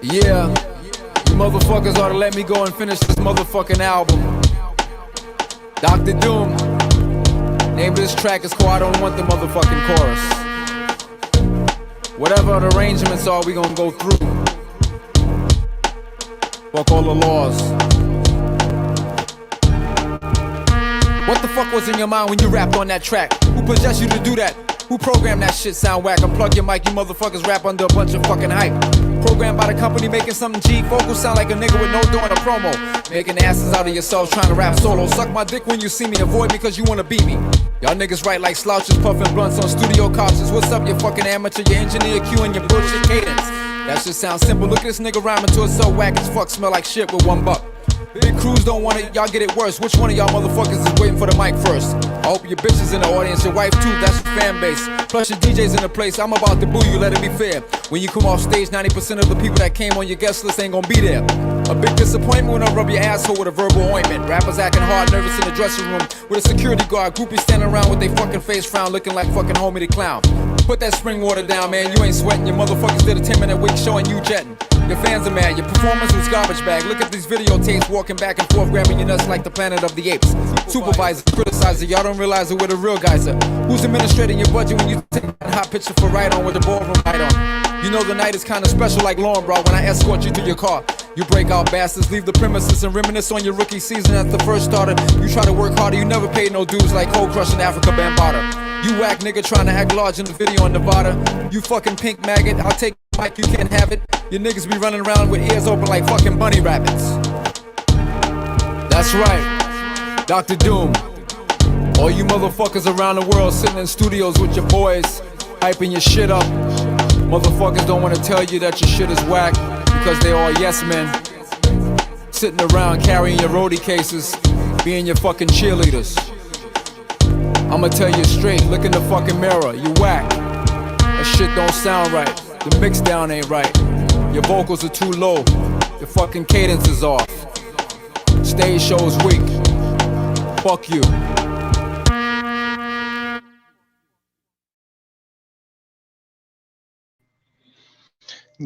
Yeah, you motherfuckers ought to let me go and finish this motherfucking album. Dr. Doom. Name of this track is called I Don't Want the Motherfucking Chorus. Whatever the arrangements are, we gonna go through. Fuck all the laws. What the fuck was in your mind when you rapped on that track? Who possessed you to do that? Who programmed that shit sound whack? Unplug your mic, you motherfuckers rap under a bunch of fucking hype. Programmed by the company making something G. Vocals sound like a nigga with no doing a promo. Making asses out of yourselves trying to rap solo. Suck my dick when you see me, avoid me cause you wanna beat me. Y'all niggas write like slouches, puffing blunts on studio couches. What's up, you fucking amateur, your engineer Q and your bullshit cadence? That shit sounds simple, look at this nigga rhyming to it so whack as fuck, smell like shit with $1. Big crews don't want it, y'all get it worse. Which one of y'all motherfuckers is waiting for the mic first? I hope your bitch is in the audience, your wife too, that's your fan base. Plus your DJ's in the place, I'm about to boo you, let it be fair. When you come off stage, 90% of the people that came on your guest list ain't gonna be there. A big disappointment when I rub your asshole with a verbal ointment. Rappers acting hard, nervous in the dressing room with a security guard. Groupies standing around with their fucking face frown, looking like fucking Homie the Clown. Put that spring water down, man, you ain't sweating. Your motherfuckers did a 10-minute week showing you jetting. Your fans are mad, your performance was garbage bag. Look at these videotapes, walking back and forth, grabbing your nuts like the Planet of the Apes. Supervisor, criticizer, y'all don't realize that we're the real guys. Who's administrating your budget when you take that hot picture for right on with the ballroom light on? You know the night is kinda special like Lauren, bro, when I escort you to your car. You break out bastards, leave the premises and reminisce on your rookie season as the first starter. You try to work harder, you never paid no dues like Cold Crush in Africa Bambaataa. You whack nigga trying to act large in the video in Nevada. You fucking pink maggot, I'll take the mic, you can't have it. Your niggas be running around with ears open like fucking bunny rabbits. That's right, Dr. Doom. All you motherfuckers around the world sitting in studios with your boys, hyping your shit up. Motherfuckers don't wanna tell you that your shit is whack because they all yes men. Sitting around carrying your roadie cases, being your fucking cheerleaders. I'ma tell you straight, look in the fucking mirror, you whack. That shit don't sound right, the mix down ain't right. Your vocals are too low, your fucking cadence is off. Stage show's weak, fuck you.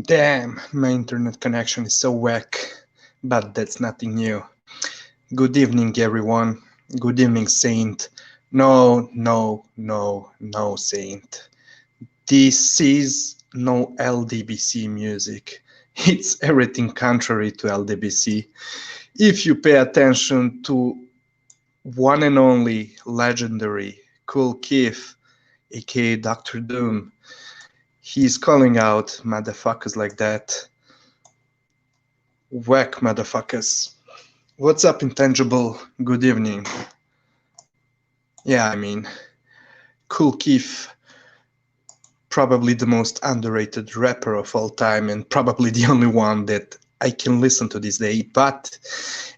Damn, my internet connection is so whack, but that's nothing new. Good evening, everyone. Good evening, Saint. No, Saint. This is no LDBC music. It's everything contrary to LDBC. If you pay attention to one and only legendary Cool Keith, aka Dr. Doom, he's calling out motherfuckers like that. Whack motherfuckers. What's up, Intangible? Good evening. Yeah, I mean, Cool Keith, probably the most underrated rapper of all time and probably the only one that I can listen to this day. But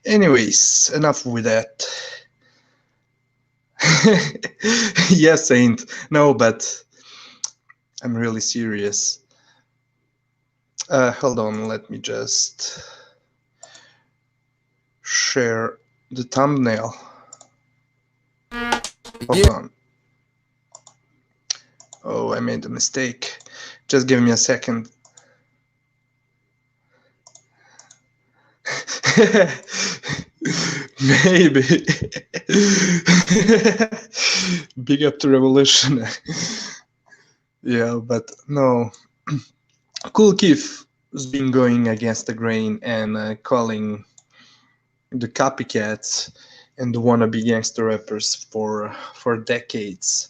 anyways, enough with that. Yes, Saint. No, but I'm really serious. Hold on, let me just share the thumbnail. Hold on. Oh, I made a mistake. Just give me a second. Maybe. Big up to Revolution. Yeah, but no. Cool Keith has been going against the grain and calling the copycats and the wannabe gangster rappers for decades.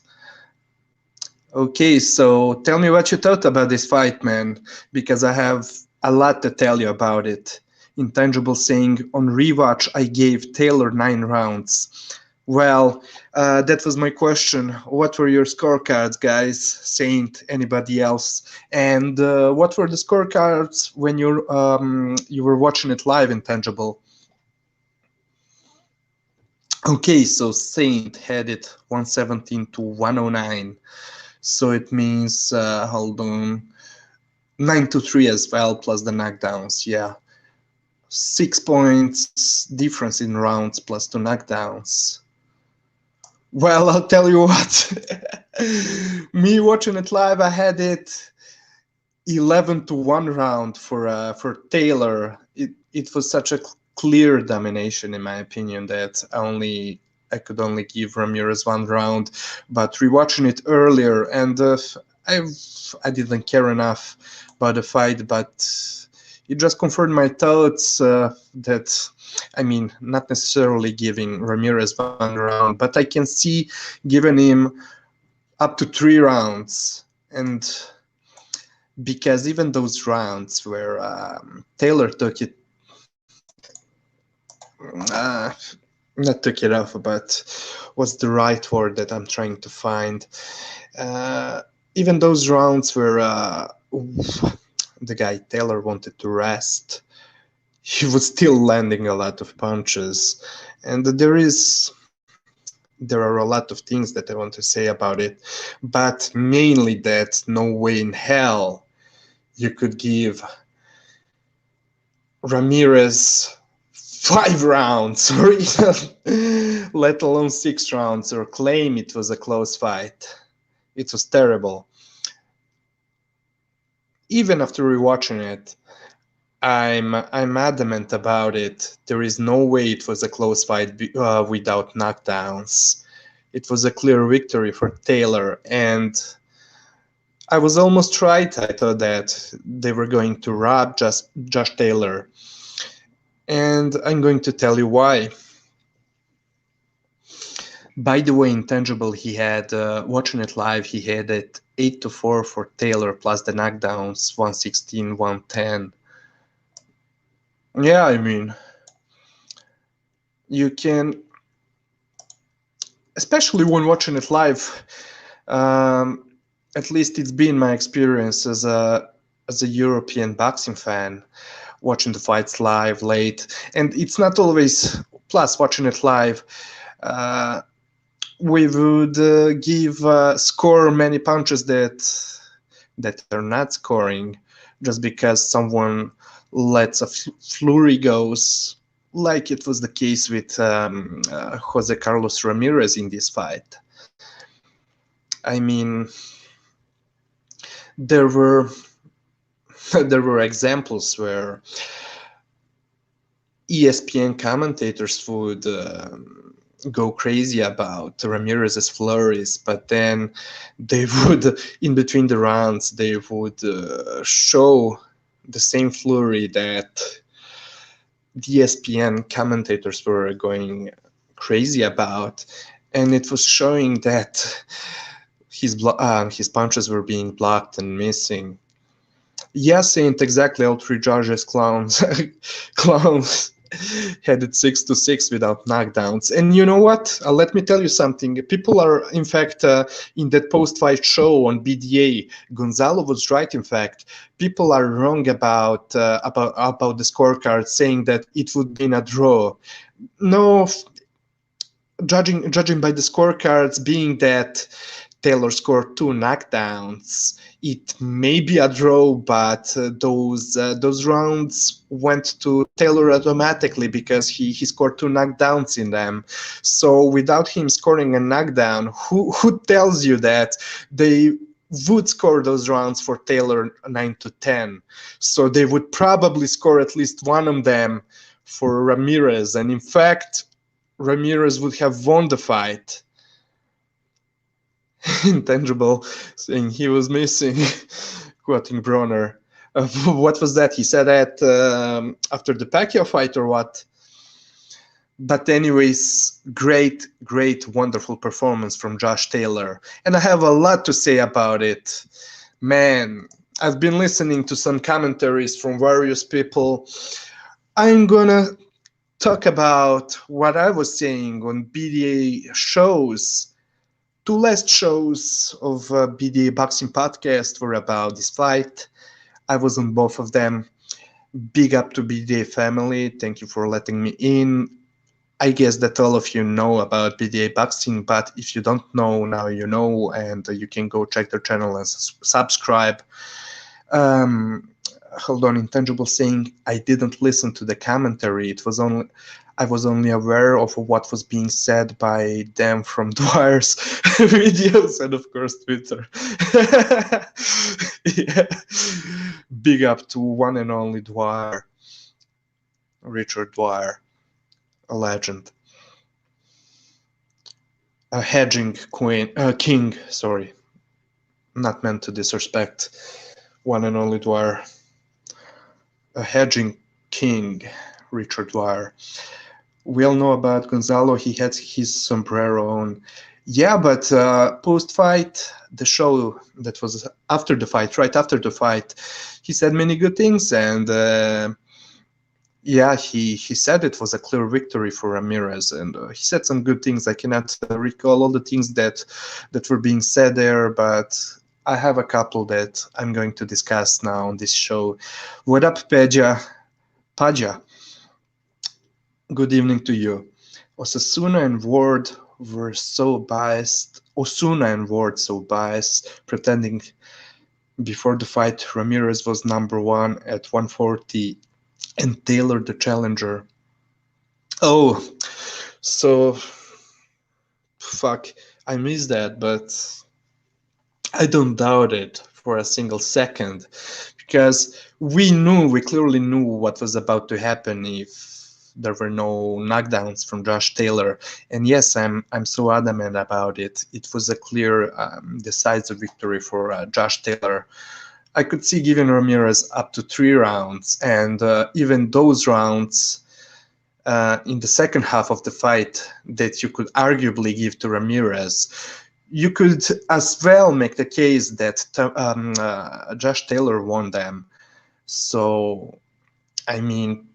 Okay, so tell me what you thought about this fight, man, because I have a lot to tell you about it. Intangible saying, on rewatch, I gave Taylor 9 rounds. Well, that was my question. What were your scorecards, guys? Saint, anybody else? And what were the scorecards when you were watching it live, Intangible? Okay, so Saint had it 117 to 109. So it means, hold on, 9-3 as well, plus the knockdowns, yeah. 6 points difference in rounds plus 2 knockdowns. Well, I'll tell you what, me watching it live, I had it 11-1 round for Taylor. It was such a clear domination, in my opinion, that I could only give Ramirez 1 round. But rewatching it earlier, and I didn't care enough about the fight, but it just confirmed my thoughts that, I mean, not necessarily giving Ramirez 1 round, but I can see giving him up to 3 rounds. And because even those rounds where Taylor took it, not took it off, but what's the right word that I'm trying to find? Even those rounds where the guy Taylor wanted to rest, he was still landing a lot of punches. And there are a lot of things that I want to say about it, but mainly that no way in hell you could give Ramirez 5 rounds, or even, let alone 6 rounds, or claim it was a close fight. It was terrible. Even after rewatching it, I'm adamant about it. There is no way it was a close fight without knockdowns. It was a clear victory for Taylor, and I was almost right. I thought that they were going to rob Josh Taylor, and I'm going to tell you why. By the way, Intangible, he had, watching it live, he had it 8-4 for Taylor plus the knockdowns, 116, 110. Yeah, I mean, you can, especially when watching it live, at least it's been my experience as a European boxing fan, watching the fights live late, and it's not always, plus watching it live, we would score many punches that are not scoring just because someone lets a flurry goes, like it was the case with Jose Carlos Ramirez in this fight. I mean, there were examples where ESPN commentators would go crazy about Ramirez's flurries, but then they would, in between the rounds, they would show the same flurry that the ESPN commentators were going crazy about, and it was showing that his punches were being blocked and missing. Yes, ain't exactly all 3 judges clowns had it 6-6 without knockdowns. And you know what? Let me tell you something. People are, in fact, in that post-fight show on BDA, Gonzalo was right. In fact, people are wrong about the scorecard, saying that it would be a draw. No, judging by the scorecards, being that Taylor scored 2 knockdowns, it may be a draw, but those rounds went to Taylor automatically because he scored 2 knockdowns in them. So without him scoring a knockdown, who tells you that they would score those rounds for Taylor 9-10? So they would probably score at least one of them for Ramirez, and in fact, Ramirez would have won the fight. Intangible saying he was missing, quoting Bronner. What was that? He said that after the Pacquiao fight or what? But anyways, great, wonderful performance from Josh Taylor. And I have a lot to say about it. Man, I've been listening to some commentaries from various people. I'm gonna talk about what I was saying on BDA shows. 2 last shows of BDA Boxing Podcast were about this fight. I was on both of them. Big up to BDA family. Thank you for letting me in. I guess that all of you know about BDA Boxing, but if you don't know, now you know, and you can go check their channel and subscribe. Hold on, Intangible saying I didn't listen to the commentary. It was only, I was only aware of what was being said by them from Dwyer's videos and of course Twitter. Yeah. Big up to one and only Dwyer, Richard Dwyer, a legend. A hedging king, sorry, not meant to disrespect one and only Dwyer. A hedging king, Richard Dwyer. We all know about Gonzalo. He had his sombrero on. Yeah, but post-fight, the show that was after the fight, right after the fight, he said many good things, and yeah, he said it was a clear victory for Ramirez, and he said some good things. I cannot recall all the things that were being said there, but I have a couple that I'm going to discuss now on this show. What up, Paja? Good evening to you. Osasuna and Ward were so biased. Osuna and Ward so biased, pretending before the fight Ramirez was number one at 140 and Taylor the challenger. Oh, so fuck, I missed that, but I don't doubt it for a single second, because we clearly knew what was about to happen if there were no knockdowns from Josh Taylor. And yes, I'm so adamant about it. It was a clear decisive victory for Josh Taylor. I could see giving Ramirez up to 3 rounds, and even those rounds in the second half of the fight that you could arguably give to Ramirez. You could as well make the case that Josh Taylor won them. So, I mean,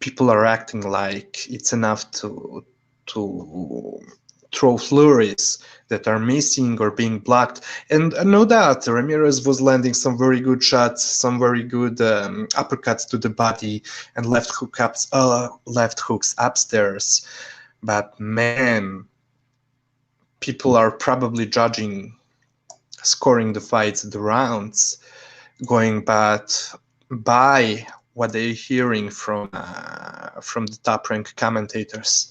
people are acting like it's enough to throw flurries that are missing or being blocked. And no doubt, Ramirez was landing some very good shots, some very good uppercuts to the body and left hooks upstairs. But man, people are probably judging scoring the fights, the rounds, going by what they're hearing from the top-ranked commentators.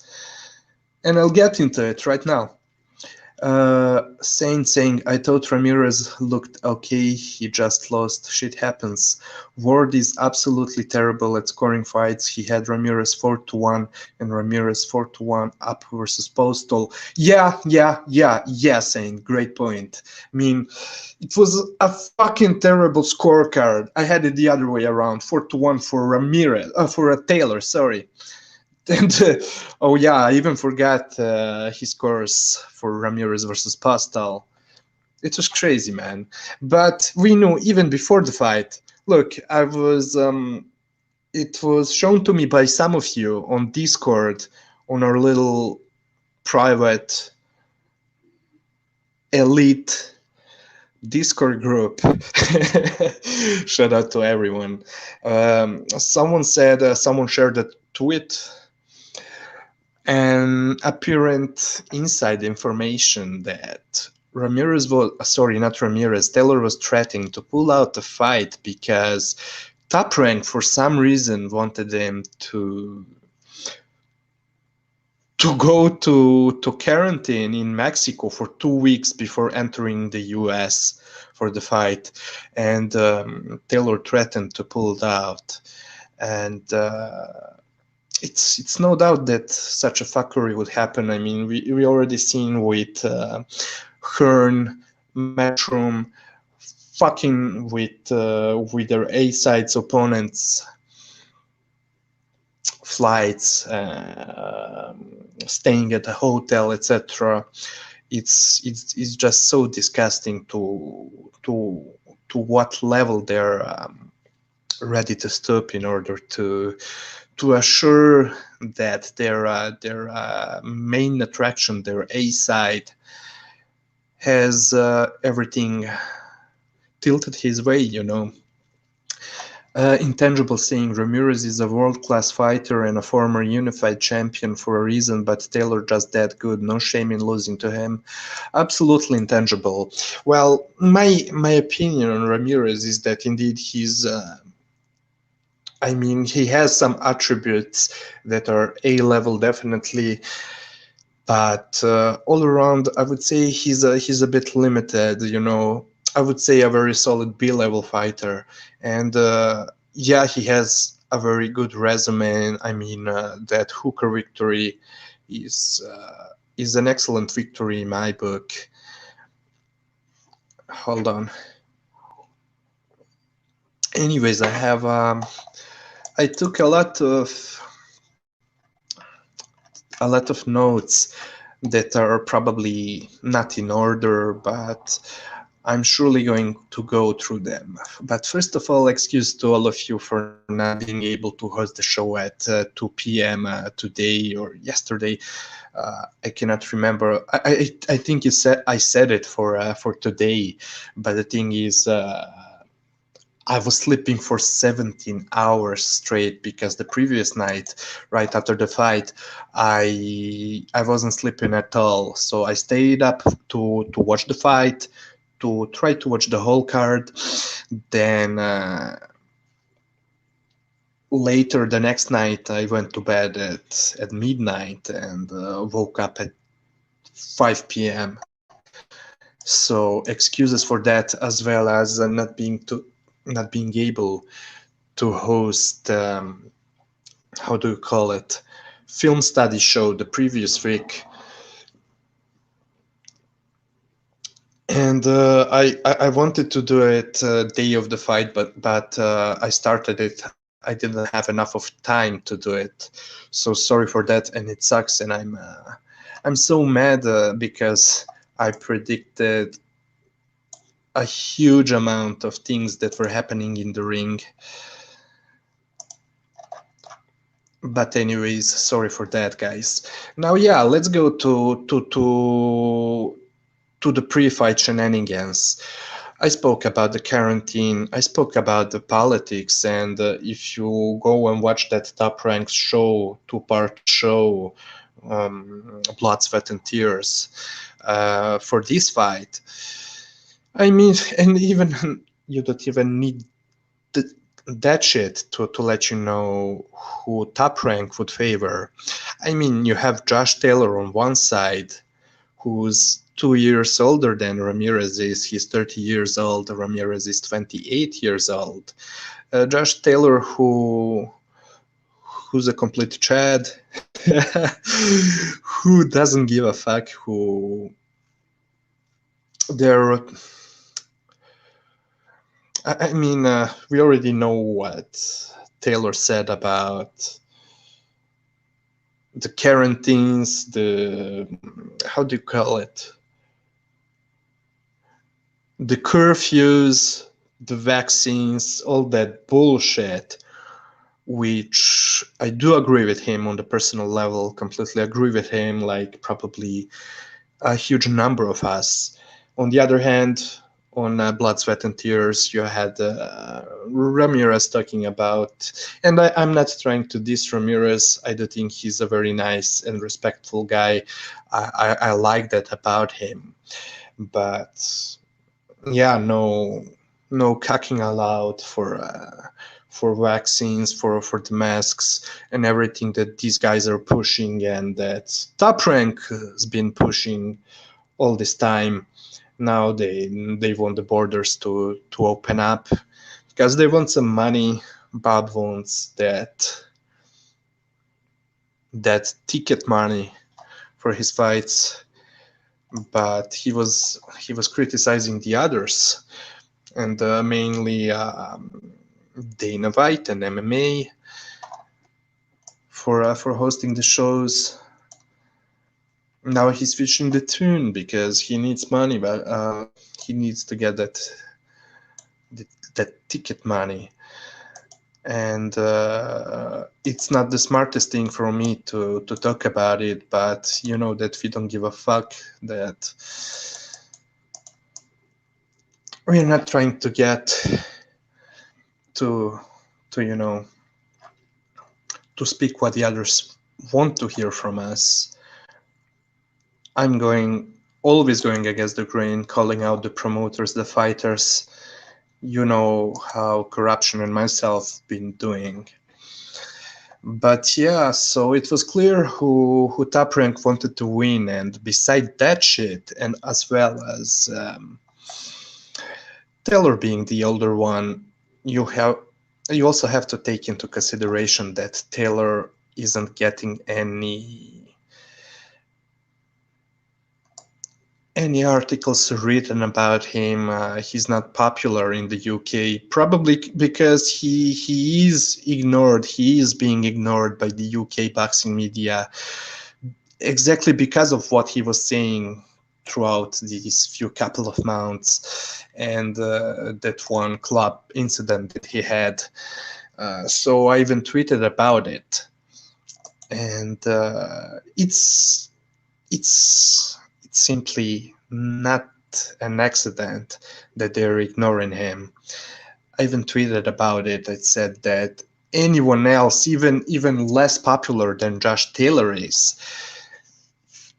And I'll get into it right now. Saying, I thought Ramirez looked okay, he just lost, shit happens. Ward is absolutely terrible at scoring fights. He had Ramirez 4-1 and Ramirez 4-1 up versus Postal. Yeah, Saying, great point. I mean, it was a fucking terrible scorecard. I had it the other way around, 4-1 for Taylor, sorry. And oh yeah, I even forgot his scores for Ramirez versus Postal. It was crazy, man. But we knew even before the fight. Look, it was shown to me by some of you on Discord, on our little private elite Discord group. Shout out to everyone. Someone shared a tweet, an apparent inside information that Taylor was threatening to pull out the fight because Top Rank for some reason wanted him to go to quarantine in Mexico for 2 weeks before entering the US for the fight, and Taylor threatened to pull it out. And it's no doubt that such a fuckery would happen. I mean, we already seen with Hearn, Matchroom fucking with their A-sides opponents' flights, staying at a hotel, etc. It's just so disgusting to what level they're ready to stoop in order to assure that their main attraction, their A-side, has everything tilted his way, you know. Intangible saying, Ramirez is a world-class fighter and a former unified champion for a reason, but Taylor just that good. No shame in losing to him. Absolutely intangible. Well, my opinion on Ramirez is that indeed he's I mean, he has some attributes that are A level definitely, but all around, I would say he's a bit limited. You know, I would say a very solid B level fighter, and yeah, he has a very good resume. I mean, that Hooker victory is an excellent victory in my book. Hold on. Anyways, I took a lot of notes that are probably not in order, but I'm surely going to go through them. But first of all, excuse to all of you for not being able to host the show at 2 p.m. Today or yesterday. I cannot remember. I think I said it for today, but the thing is, I was sleeping for 17 hours straight because the previous night, right after the fight, I wasn't sleeping at all. So I stayed up to watch the fight, to try to watch the whole card. Then later the next night, I went to bed at midnight and woke up at 5 p.m. So excuses for that, as well as not being able to host how do you call it, film study show the previous week. And I wanted to do it day of the fight, but I started it. I didn't have enough of time to do it, so sorry for that. And it sucks, and I'm so mad because I predicted a huge amount of things that were happening in the ring. But anyways, sorry for that, guys. Now, yeah, let's go to the pre-fight shenanigans. I spoke about the quarantine. I spoke about the politics, and if you go and watch that Top Rank show, two-part show, Blood, Sweat, and Tears, for this fight, I mean, and even you don't even need that shit to let you know who Top Rank would favor. I mean, you have Josh Taylor on one side, who's 2 years older than Ramirez is. He's 30 years old. Ramirez is 28 years old. Josh Taylor, who's a complete Chad, who doesn't give a fuck, who there. I mean, we already know what Taylor said about the quarantines, how do you call it? The curfews, the vaccines, all that bullshit, which I do agree with him on the personal level, completely agree with him, like probably a huge number of us. On the other hand, on Blood, Sweat, and Tears, you had Ramirez talking about, and I'm not trying to diss Ramirez. I do think he's a very nice and respectful guy. I like that about him. But yeah, no cacking allowed for vaccines, for the masks, and everything that these guys are pushing, and that Top Rank has been pushing all this time. Now they want the borders to open up because they want some money. Bob wants that ticket money for his fights, but he was criticizing the others, and mainly Dana White and MMA for hosting the shows. Now he's switching the tune because he needs money, but he needs to get that ticket money. And it's not the smartest thing for me to talk about it, but you know that we don't give a fuck, that we're not trying to get to you know, to speak what the others want to hear from us. I'm always going against the grain, calling out the promoters, the fighters, you know how corruption and myself been doing. But yeah, so it was clear who Top Rank wanted to win, and beside that shit, and as well as Taylor being the older one, you have you also have to take into consideration that Taylor isn't getting any articles written about him. He's not popular in the UK, probably because he is ignored. He is being ignored by the UK boxing media exactly because of what he was saying throughout these few couple of months and that one club incident that he had. So I even tweeted about it, and it's simply not an accident that they're ignoring him. I even tweeted about it. I said that anyone else, even less popular than Josh Taylor is,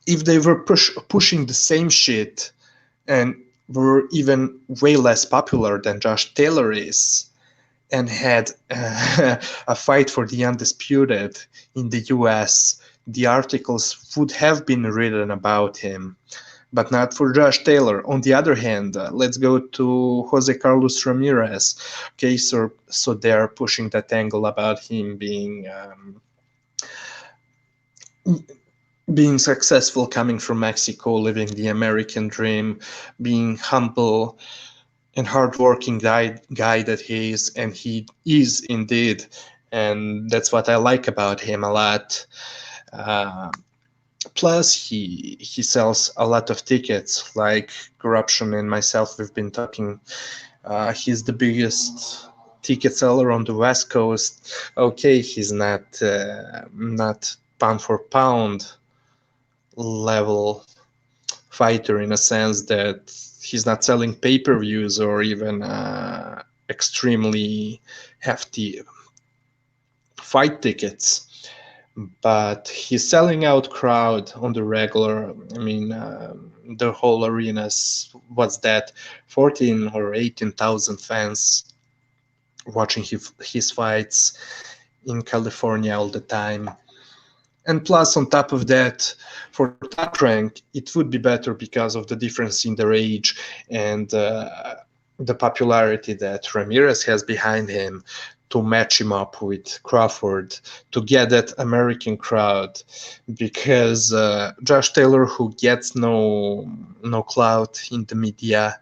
if they were pushing the same shit and were even way less popular than Josh Taylor is, and had a fight for the undisputed in the US, the articles would have been written about him, but not for Josh Taylor. On the other hand, let's go to Jose Carlos Ramirez. Okay, so they're pushing that angle about him being successful, coming from Mexico, living the American dream, being humble and hardworking guy that he is, and he is indeed, and that's what I like about him a lot. Plus, he sells a lot of tickets, like Corruption and myself. We've been talking. He's the biggest ticket seller on the West Coast. Okay, he's not pound for pound level fighter in a sense that he's not selling pay-per-views or even extremely hefty fight tickets, but he's selling out crowd on the regular. I mean, the whole arenas, what's that, 14 or 18,000 fans watching his fights in California all the time. And plus, on top of that, for Top Rank, it would be better because of the difference in their age and the popularity that Ramirez has behind him, to match him up with Crawford, to get that American crowd. Because Josh Taylor, who gets no clout in the media,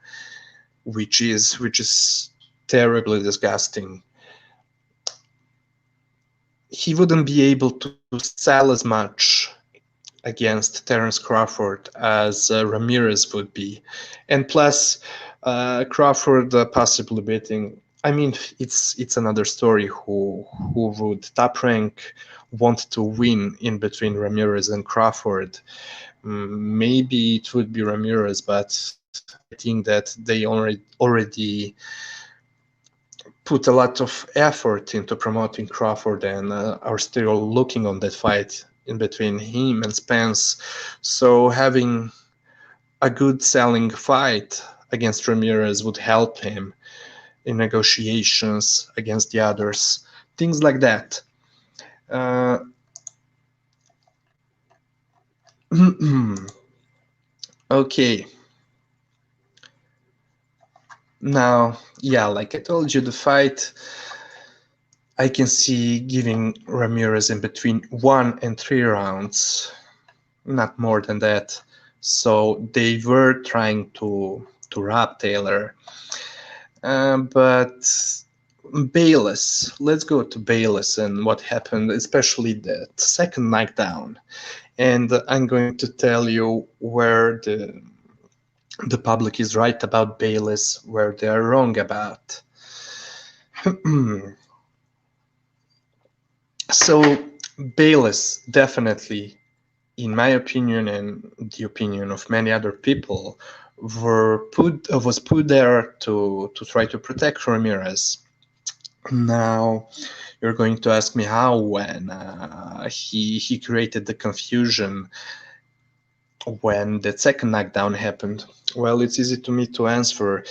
which is terribly disgusting, he wouldn't be able to sell as much against Terence Crawford as Ramirez would be. And plus, Crawford possibly beating, I mean, it's another story who would Top Rank want to win in between Ramirez and Crawford. Maybe it would be Ramirez, but I think that they already put a lot of effort into promoting Crawford and are still looking on that fight in between him and Spence. So having a good selling fight against Ramirez would help him in negotiations against the others, things like that. Okay. Now, yeah, like I told you, the fight I can see giving Ramirez in between 1 and 3 rounds, not more than that. So they were trying to rob Taylor. But Bayless, let's go to Bayless and what happened, especially the second knockdown. And I'm going to tell you where the public is right about Bayless, where they are wrong about. So Bayless definitely, in my opinion and the opinion of many other people, was put there to try to protect Ramirez. Now you're going to ask me how, when he created the confusion when the second knockdown happened. Well, it's easy to me to answer.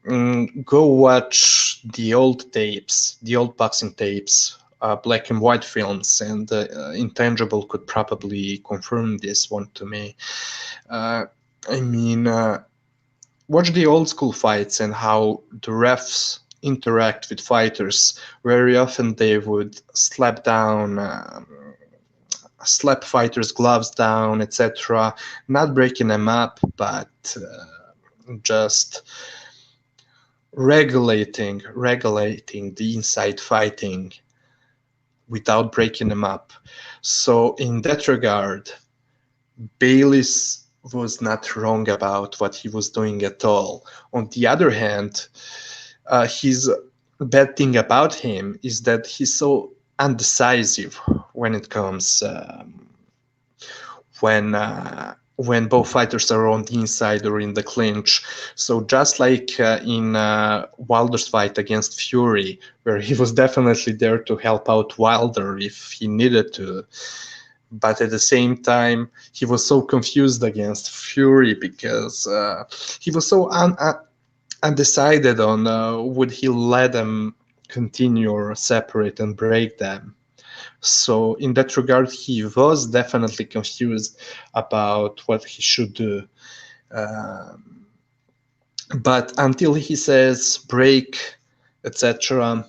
go watch the old tapes, the old boxing tapes, black and white films, and Intangible could probably confirm this one to me. I mean, watch the old school fights and how the refs interact with fighters. Very often they would slap fighters' gloves down, etc. Not breaking them up, but just regulating the inside fighting without breaking them up. So in that regard, Bayliss was not wrong about what he was doing at all. On the other hand, his bad thing about him is that he's so undecisive when it comes when both fighters are on the inside or in the clinch. So just like in Wilder's fight against Fury, where he was definitely there to help out Wilder if he needed to, but at the same time, he was so confused against Fury because he was so undecided on would he let them continue or separate and break them. So in that regard, he was definitely confused about what he should do. But until he says break, etc., I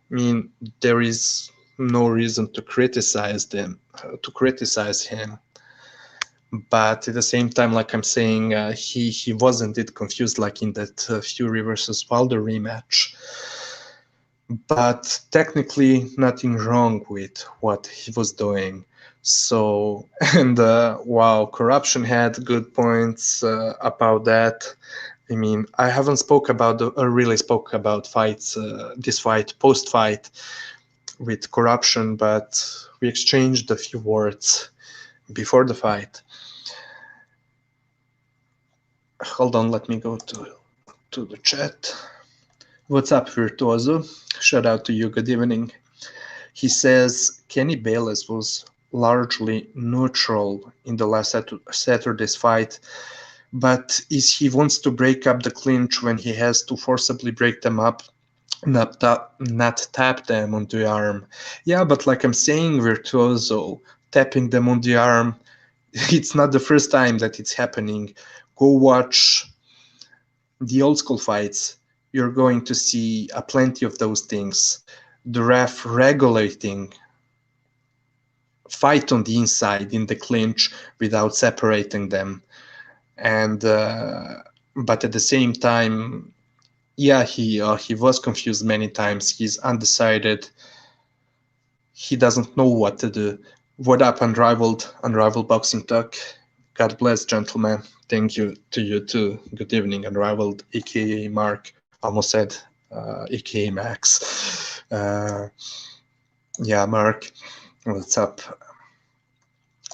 mean, there is no reason to criticize him. But at the same time, like I'm saying, he wasn't confused like in that Fury versus Wilder rematch. But technically, nothing wrong with what he was doing. So, and wow, Corruption had good points about that. I mean, I haven't really spoke about fights, this fight, post-fight with Corruption, but we exchanged a few words before the fight. Hold on, let me go to the chat. What's up, Virtuoso? Shout out to you, good evening. He says, Kenny Bayless was largely neutral in the last Saturday's fight, but he wants to break up the clinch when he has to forcibly break them up, not tap them on the arm. Yeah, but like I'm saying, Virtuoso, tapping them on the arm, it's not the first time that it's happening. Go watch the old school fights. You're going to see plenty of those things. The ref regulating fight on the inside in the clinch without separating them. And but at the same time, yeah, he was confused many times. He's undecided. He doesn't know what to do. What up, Unrivaled Boxing Talk? God bless, gentlemen. Thank you to you too. Good evening, Unrivaled, aka Mark. Almost said aka Max. Yeah, Mark, what's up?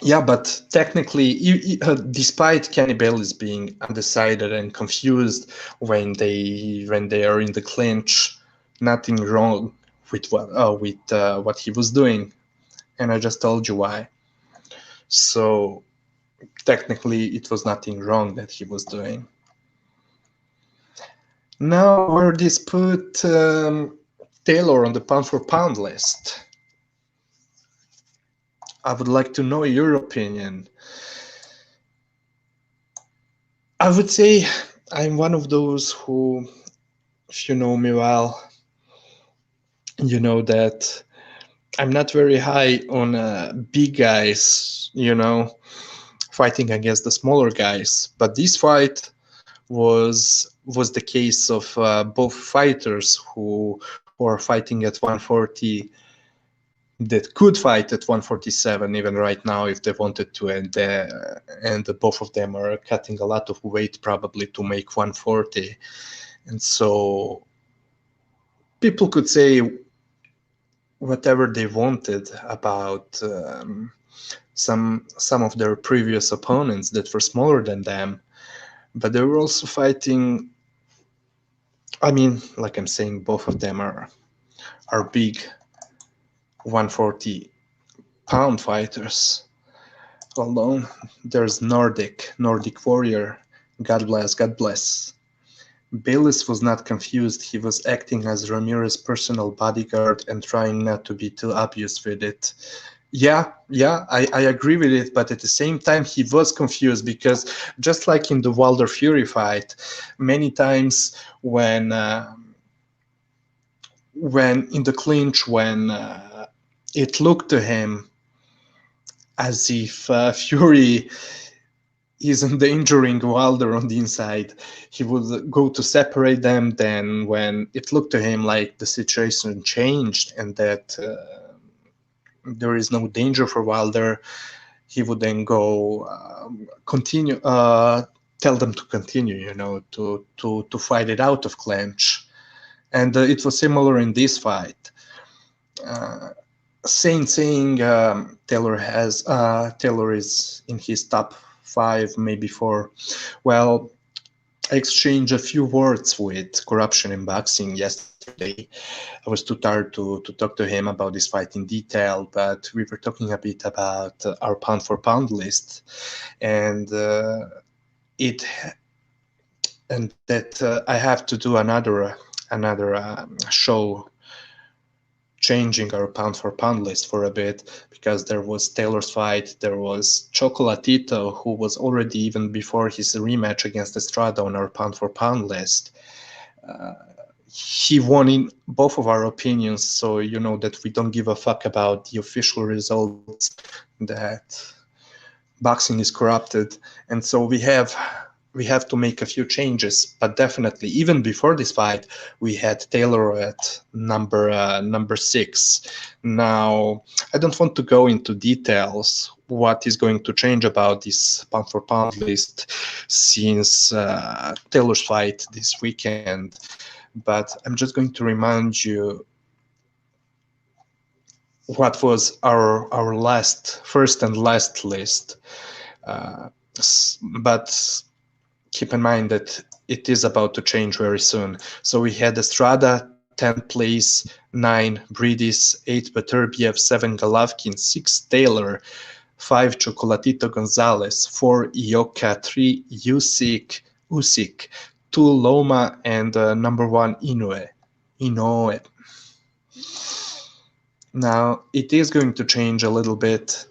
Yeah, but technically, despite Kenny Bayless being undecided and confused when they are in the clinch, nothing wrong with what he was doing, and I just told you why. So technically, it was nothing wrong that he was doing. Now, where this put Taylor on the pound for pound list? I would like to know your opinion. I would say I'm one of those who, if you know me well, you know that I'm not very high on big guys, fighting against the smaller guys. But this fight was the case of both fighters who are fighting at 140 that could fight at 147 even right now if they wanted to, and both of them are cutting a lot of weight probably to make 140. And so people could say whatever they wanted about some of their previous opponents that were smaller than them, but they were also fighting. I mean, like I'm saying, both of them are big 140 pound fighters. Hold on, there's Nordic Warrior. God bless. Bayless was not confused. He was acting as Ramirez's personal bodyguard and trying not to be too obvious with it. Yeah, I agree with it, but at the same time, he was confused because just like in the Wilder Fury fight, many times when in the clinch, when it looked to him as if Fury is endangering Wilder on the inside, he would go to separate them. Then when it looked to him like the situation changed and that there is no danger for Wilder, he would then go continue, tell them to continue, to fight it out of clinch. And it was similar in this fight. Saying Taylor is in his top 5, maybe 4. Well, I exchanged a few words with Corruption in Boxing yesterday. I was too tired to talk to him about this fight in detail, but we were talking a bit about our pound for pound list, and I have to do another show changing our pound for pound list for a bit, because there was Taylor's fight, there was Chocolatito, who was already, even before his rematch against Estrada, on our pound for pound list. He won in both of our opinions, so you know that we don't give a fuck about the official results, that boxing is corrupted, and so we have to make a few changes. But definitely, even before this fight, we had Taylor at number 6. Now, I don't want to go into details what is going to change about this pound for pound list since Taylor's fight this weekend, but I'm just going to remind you what was our first and last list. But keep in mind that it is about to change very soon. So we had Estrada, 10th place, 9 Bridis, 8 Beterbiev, 7 Golovkin, 6 Taylor, 5 Chocolatito Gonzalez, 4 Ioka, 3 Usyk, 2 Loma, and number 1 Inoue. Now, it is going to change a little bit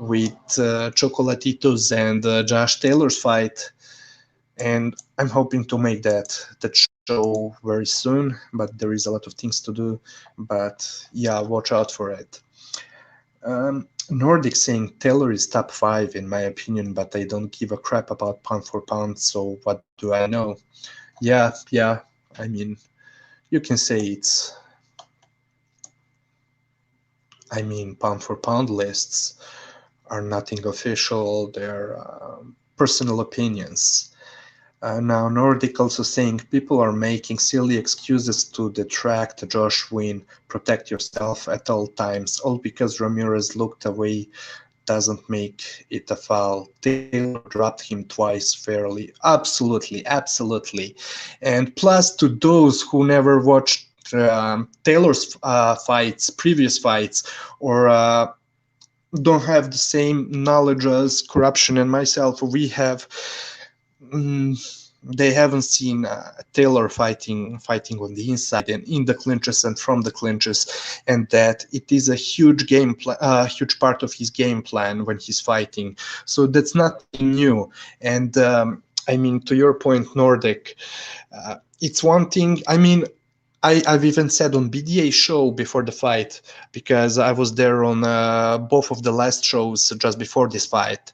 with Chocolatito's and Josh Taylor's fight, and I'm hoping to make that show very soon, but there is a lot of things to do. But yeah, watch out for it. Nordic saying Taylor is top 5 in my opinion, but I don't give a crap about pound for pound, so what do I know? Yeah, I mean, you can say it's... I mean, pound for pound lists are nothing official, they're personal opinions. Now, Nordic also saying people are making silly excuses to detract Josh Wynn. Protect yourself at all times. All because Ramirez looked away doesn't make it a foul. Taylor dropped him twice fairly. Absolutely. And plus, to those who never watched Taylor's previous fights, or don't have the same knowledge as Corruption and myself, they haven't seen Taylor fighting on the inside and in the clinches and from the clinches, and that it is a huge huge part of his game plan when he's fighting. So that's nothing new. And I mean, to your point, Nordic, it's one thing. I mean, I've even said on BDA show before the fight, because I was there on both of the last shows just before this fight.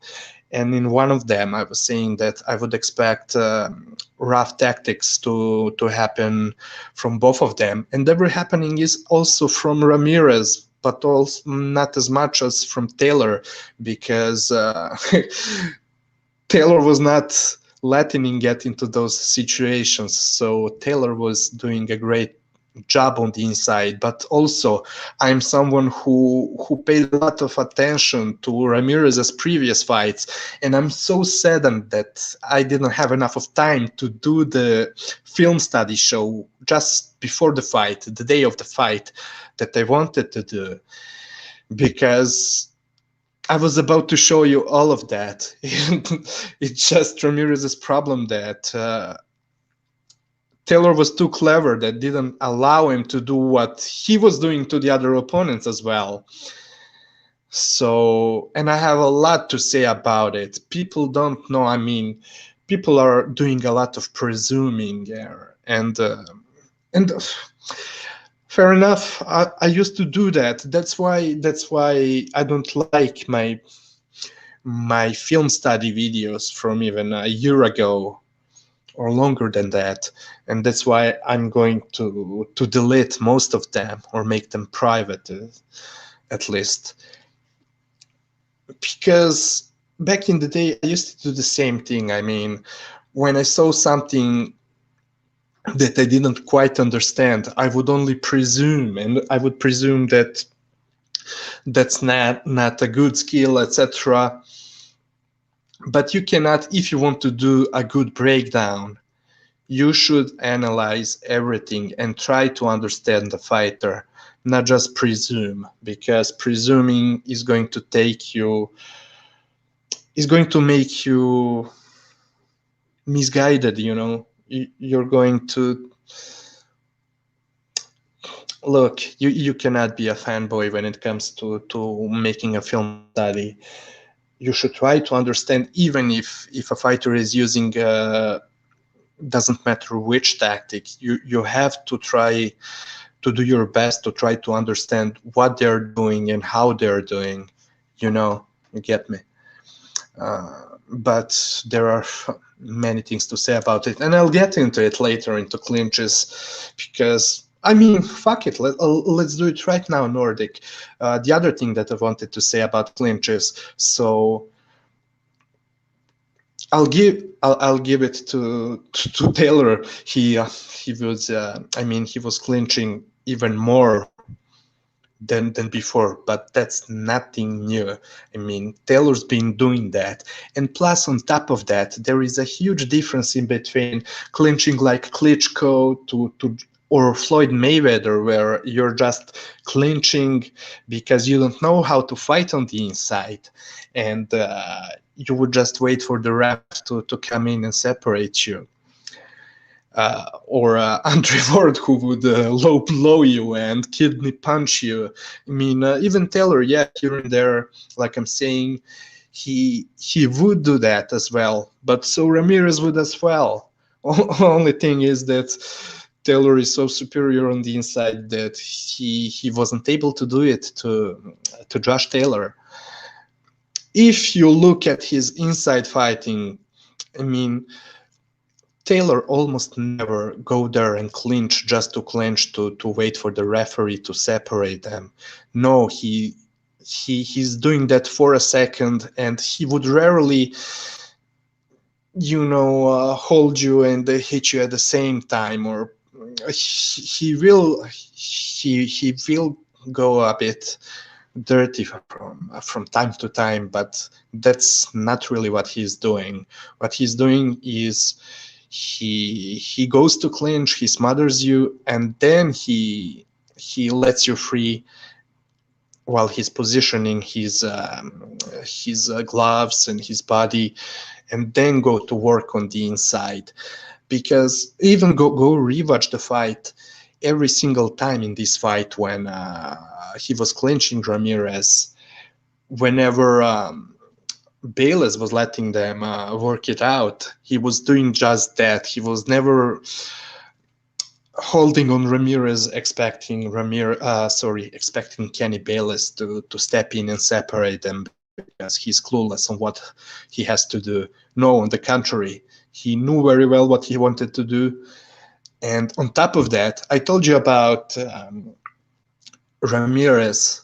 And in one of them, I was saying that I would expect rough tactics to happen from both of them. And they were happening is also from Ramirez, but also not as much as from Taylor, because Taylor was not letting him get into those situations. So Taylor was doing a great job on the inside, but also I'm someone who paid a lot of attention to Ramirez's previous fights, and I'm so saddened that I didn't have enough of time to do the film study show just before the fight, the day of the fight, that I wanted to do, because I was about to show you all of that. It's just Ramirez's problem that Taylor was too clever that didn't allow him to do what he was doing to the other opponents as well. So, and I have a lot to say about it. People don't know. I mean, people are doing a lot of presuming there, and fair enough. I used to do that. That's why I don't like my film study videos from even a year ago or longer than that, and that's why I'm going to delete most of them or make them private, at least. Because back in the day, I used to do the same thing. I mean, when I saw something that I didn't quite understand, I would only presume, and I would presume that that's not a good skill, etc. But you cannot, if you want to do a good breakdown, you should analyze everything and try to understand the fighter, not just presume, because presuming is going to make you misguided, you know. You're going to look, you cannot be a fanboy when it comes to making a film study. You should try to understand, even if a fighter is using doesn't matter which tactic, you have to try to do your best to try to understand what they're doing and how they're doing, you know. You get me? But there are many things to say about it, and I'll get into it later, into clinches, because I mean, fuck it, let's do it right now, Nordic. The other thing that I wanted to say about clinches, so I'll give it to Taylor. He was I mean, he was clinching even more than before, but that's nothing new. I mean, Taylor's been doing that, and plus on top of that, there is a huge difference in between clinching like Klitschko to or Floyd Mayweather, where you're just clinching because you don't know how to fight on the inside, and you would just wait for the ref to come in and separate you. Or Andre Ward, who would low blow you and kidney punch you. I mean, even Taylor, yeah, here and there, like I'm saying, he would do that as well. But so Ramirez would as well. Only thing is that Taylor is so superior on the inside that he wasn't able to do it to Josh Taylor. If you look at his inside fighting, I mean, Taylor almost never go there and clinch just to clinch to wait for the referee to separate them. No, he's doing that for a second, and he would rarely, you know, hold you and hit you at the same time, or he will go a bit dirty from time to time, but that's not really what he's doing. What he's doing is he goes to clinch, he smothers you, and then he lets you free while he's positioning his gloves and his body, and then go to work on the inside. Because even go rewatch the fight, every single time in this fight when he was clinching Ramirez, whenever Bayless was letting them work it out, he was doing just that. He was never holding on Ramirez, expecting Kenny Bayless to step in and separate them because he's clueless on what he has to do. No, on the contrary, he knew very well what he wanted to do. And on top of that, I told you about Ramirez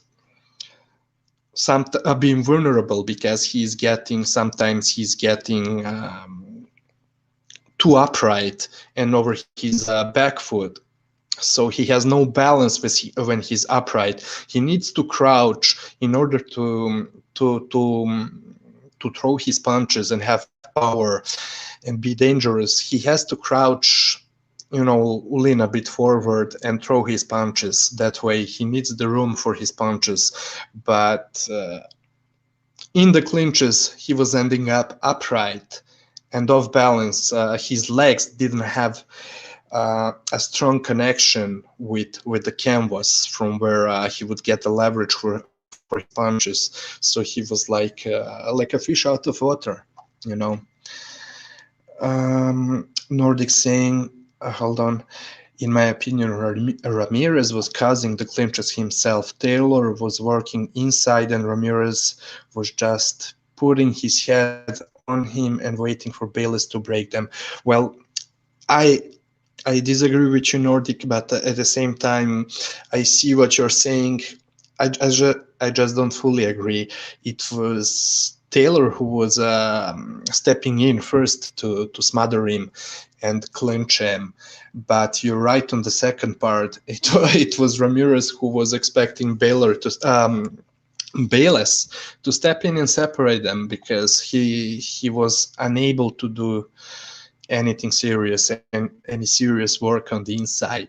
being vulnerable because sometimes he's getting too upright and over his back foot. So he has no balance when he's upright. He needs to crouch in order to throw his punches and have power and be dangerous. He has to crouch, you know, lean a bit forward and throw his punches. That way he needs the room for his punches. But in the clinches, he was ending up upright and off balance. His legs didn't have a strong connection with the canvas from where he would get the leverage for his punches. So he was like a fish out of water, you know. Nordic saying, hold on. In my opinion, Ramirez was causing the clinches himself. Taylor was working inside, and Ramirez was just putting his head on him and waiting for Bayless to break them. Well, I I disagree with you, Nordic, but at the same time, I see what you're saying. I just don't fully agree. It was Taylor who was stepping in first to smother him and clinch him. But you're right on the second part. It was Ramirez who was expecting Bayless to step in and separate them because he was unable to do anything serious and any serious work on the inside.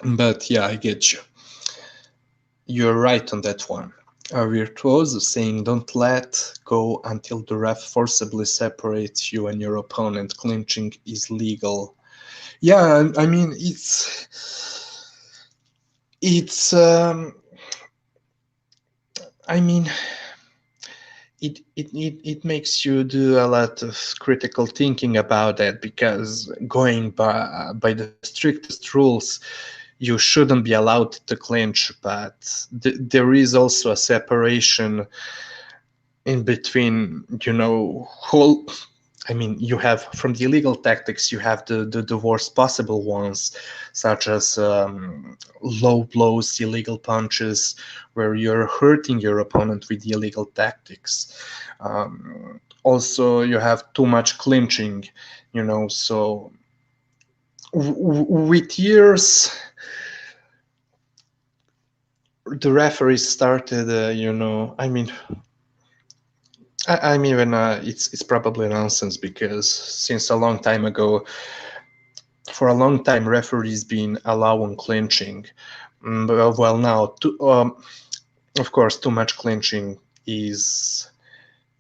But yeah, I get you. You're right on that one. A virtuoso saying, don't let go until the ref forcibly separates you and your opponent. Clinching is legal. Yeah, I mean, I mean, it makes you do a lot of critical thinking about that, because going by the strictest rules, you shouldn't be allowed to clinch, but there is also a separation in between, whole. I mean, you have, from the illegal tactics, you have the worst possible ones, such as low blows, illegal punches, where you're hurting your opponent with the illegal tactics. Also, you have too much clinching, so with years, the referees started, I'm even. It's probably nonsense, because since a long time ago, for a long time, referees been allowing clinching. Well, now, of course, too much clinching is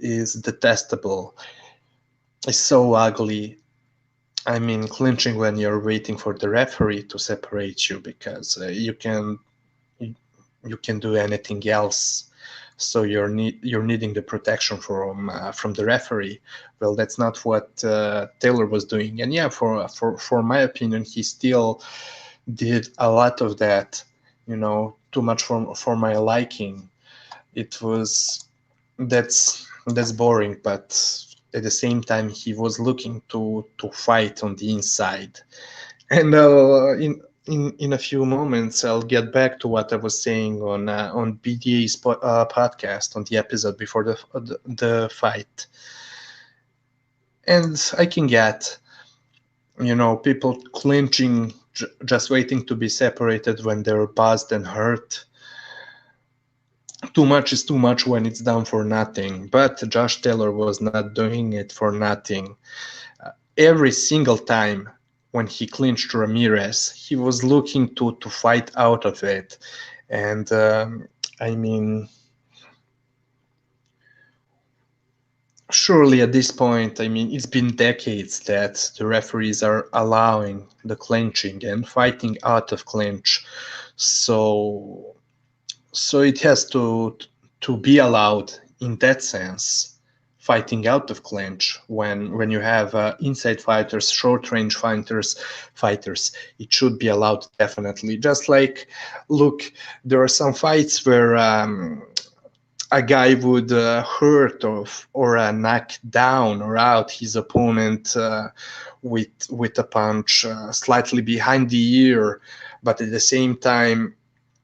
detestable. It's so ugly. I mean, clinching when you're waiting for the referee to separate you, because you can do anything else. So you're needing the protection from the referee. Well, that's not what Taylor was doing. And yeah, for my opinion, he still did a lot of that. Too much for my liking. That's boring. But at the same time, he was looking to fight on the inside. And in a few moments, I'll get back to what I was saying on BDA's podcast, on the episode before the fight. And I can get, people clinching, just waiting to be separated when they're buzzed and hurt. Too much is too much when it's done for nothing. But Josh Taylor was not doing it for nothing. Every single time when he clinched Ramirez, he was looking to fight out of it. And I mean, surely at this point, I mean, it's been decades that the referees are allowing the clinching and fighting out of clinch. So it has to be allowed in that sense. Fighting out of clinch when you have inside fighters, short range fighters, it should be allowed, definitely. Just like, look, there are some fights where a guy would hurt or knock down or out his opponent with a punch slightly behind the ear, but at the same time,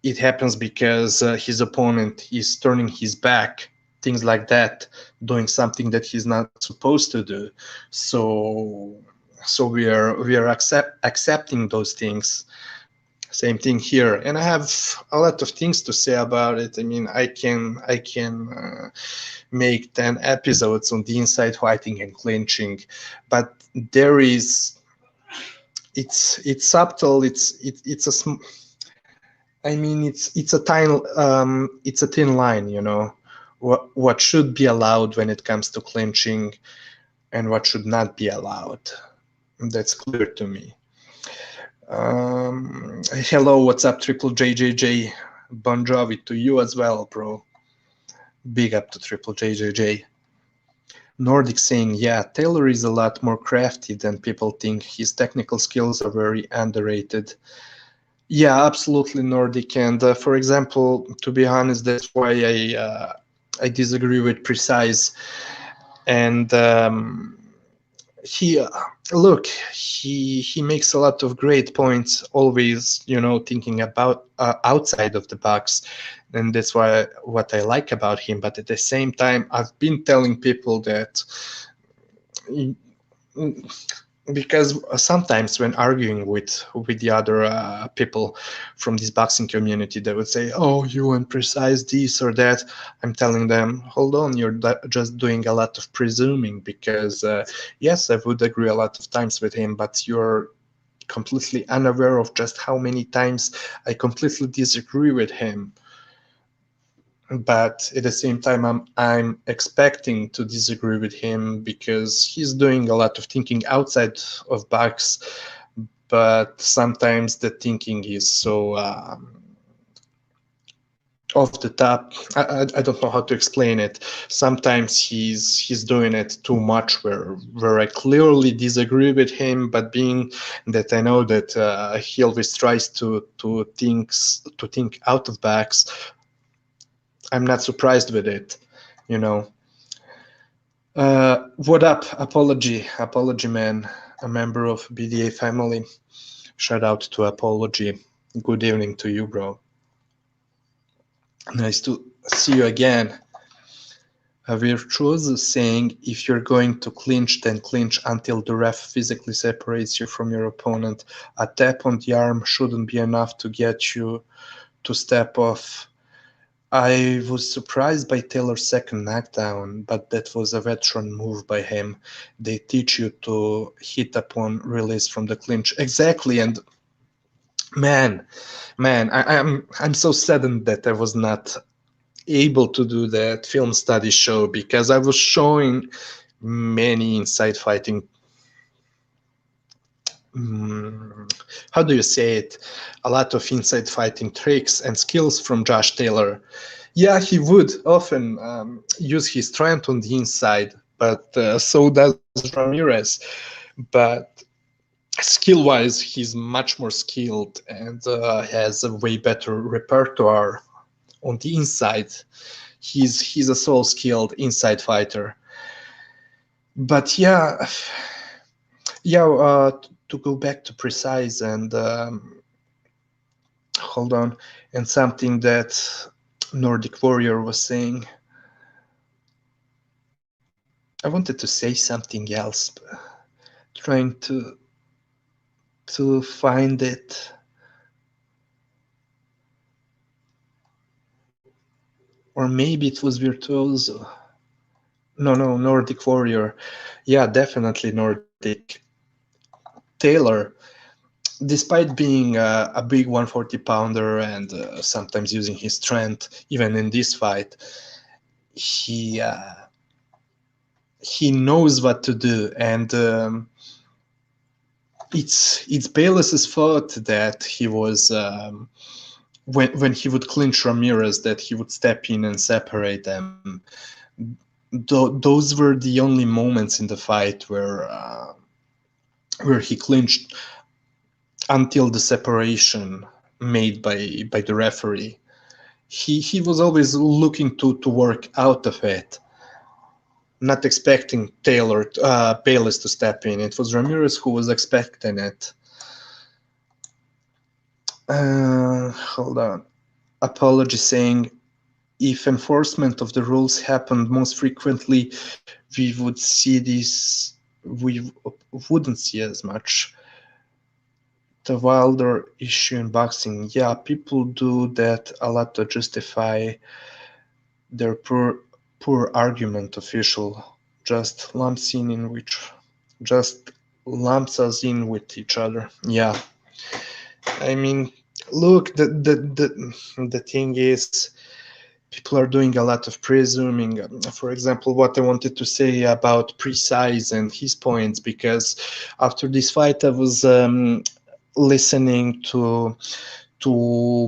it happens because his opponent is turning his back. Things like that, doing something that he's not supposed to do. So we are accepting those things. Same thing here, and I have a lot of things to say about it. I mean, I can make 10 episodes on the inside fighting and clinching, but it's subtle. It's a thin line, what should be allowed when it comes to clinching and what should not be allowed. That's clear to me. Hello, what's up, Triple JJJ? Bon Jovi to you as well, bro. Big up to Triple JJJ. Nordic saying, yeah, Taylor is a lot more crafty than people think. His technical skills are very underrated. Yeah, absolutely, Nordic. And for example, to be honest, that's why I disagree with Precise. And he look, he makes a lot of great points, always, thinking about outside of the box, and that's why what I like about him. But at the same time, I've been telling people that because sometimes when arguing with the other people from this boxing community, they would say, oh, you and Precise this or that. I'm telling them, hold on, you're just doing a lot of presuming, because yes, I would agree a lot of times with him, but you're completely unaware of just how many times I completely disagree with him. But at the same time, I'm expecting to disagree with him because he's doing a lot of thinking outside of box, but sometimes the thinking is so off the top. I don't know how to explain it. Sometimes he's doing it too much, where I clearly disagree with him, but being that I know that he always tries to think out of box, I'm not surprised with it, What up? Apology, man. A member of BDA family. Shout out to Apology. Good evening to you, bro. Nice to see you again. A virtuoso saying, if you're going to clinch, then clinch until the ref physically separates you from your opponent. A tap on the arm shouldn't be enough to get you to step off. I was surprised by Taylor's second knockdown, but that was a veteran move by him. They teach you to hit upon release from the clinch. Exactly, and man, I'm so saddened that I was not able to do that film study show, because I was showing many inside fighting. How do you say it? A lot of inside fighting tricks and skills from Josh Taylor. Yeah, he would often use his strength on the inside, but so does Ramirez. But skill-wise, he's much more skilled and has a way better repertoire on the inside. He's a so skilled inside fighter. But yeah, to go back to Precise and hold on, and something that Nordic Warrior was saying. I wanted to say something else, but trying to find it. Or maybe it was Virtuoso. No, Nordic Warrior. Yeah, definitely Nordic. Taylor, despite being a big 140-pounder and sometimes using his strength, even in this fight, he knows what to do, and it's Bayless's fault that he was when he would clinch Ramirez, that he would step in and separate them. Those were the only moments in the fight where he clinched until the separation made by the referee. He was always looking to work out of it, not expecting Bayless to step in. It was Ramirez who was expecting it. Hold on. Apology saying, if enforcement of the rules happened most frequently, we would see this. We wouldn't see as much. The Wilder issue in boxing. Yeah, people do that a lot to justify their poor argument. Official just lumps us in with each other. Yeah, I mean, look, the thing is, people are doing a lot of presuming. For example, what I wanted to say about Precise and his points, because after this fight, I was listening to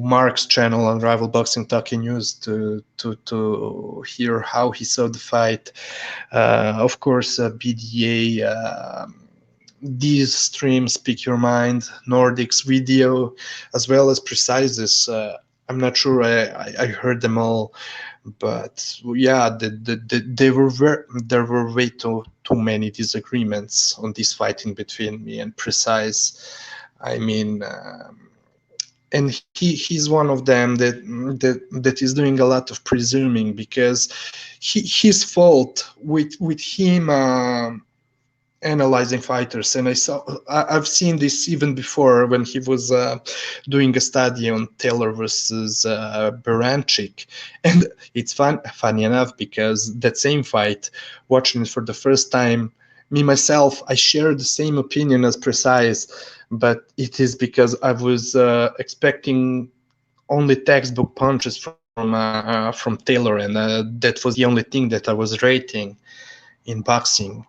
Mark's channel on Rival Boxing Talking News to hear how he saw the fight. Of course, BDA. These streams, Speak Your Mind, Nordic's video, as well as Precise's. I'm not sure I heard them all, but yeah, there were way too many disagreements on this fighting between me and Precise. I mean, and he's one of them that is doing a lot of presuming, because his fault with him. Analyzing fighters, and I've seen this even before when he was doing a study on Taylor versus Baranchik, and it's funny enough, because that same fight, watching it for the first time, me myself, I share the same opinion as Precise, but it is because I was expecting only textbook punches from Taylor, and that was the only thing that I was rating in boxing,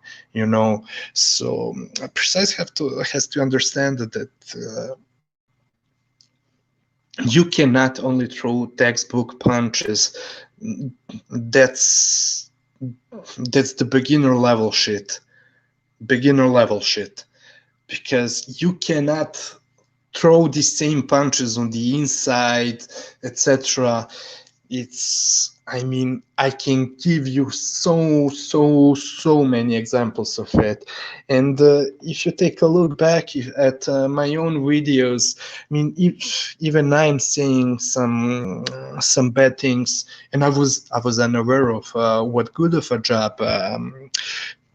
So Precise has to understand that you cannot only throw textbook punches. That's the beginner level shit, because you cannot throw the same punches on the inside, etc. I can give you so many examples of it. And if you take a look back at my own videos, even I'm saying some bad things, and I was unaware of what good of a job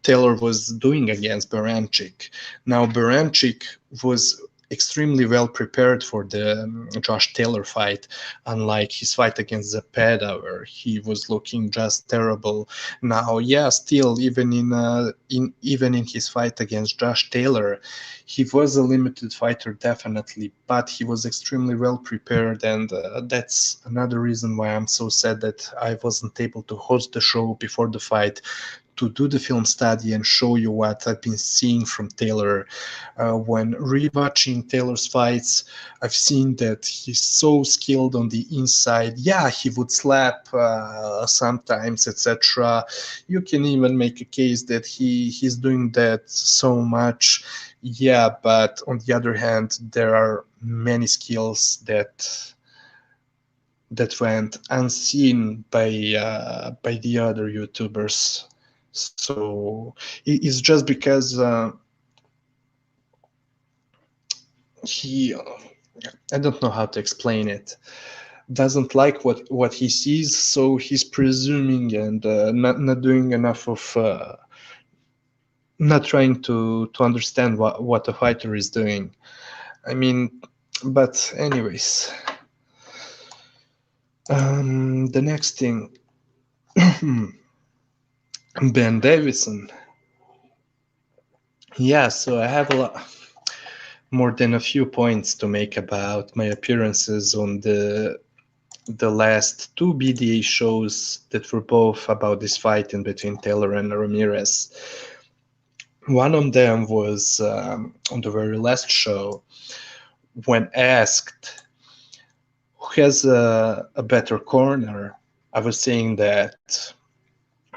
Taylor was doing against Baranchik. Now, Baranchik was extremely well prepared for the Josh Taylor fight, unlike his fight against Zepeda, where he was looking just terrible. Now, yeah, still, even in his fight against Josh Taylor, he was a limited fighter, definitely, but he was extremely well prepared, and that's another reason why I'm so sad that I wasn't able to host the show before the fight, to do the film study and show you what I've been seeing from Taylor. When rewatching Taylor's fights, I've seen that he's so skilled on the inside. Yeah, he would slap sometimes, etc. You can even make a case that he's doing that so much. Yeah, but on the other hand, there are many skills that went unseen by the other YouTubers. So it's just because he, I don't know how to explain it, doesn't like what he sees, so he's presuming and not doing enough of not trying to understand what a fighter is doing. But anyways, the next thing. Ben Davison. Yeah, so I have more than a few points to make about my appearances on the last two BDA shows that were both about this fight in between Taylor and Ramirez. One of them was on the very last show, when asked who has a better corner. I was saying that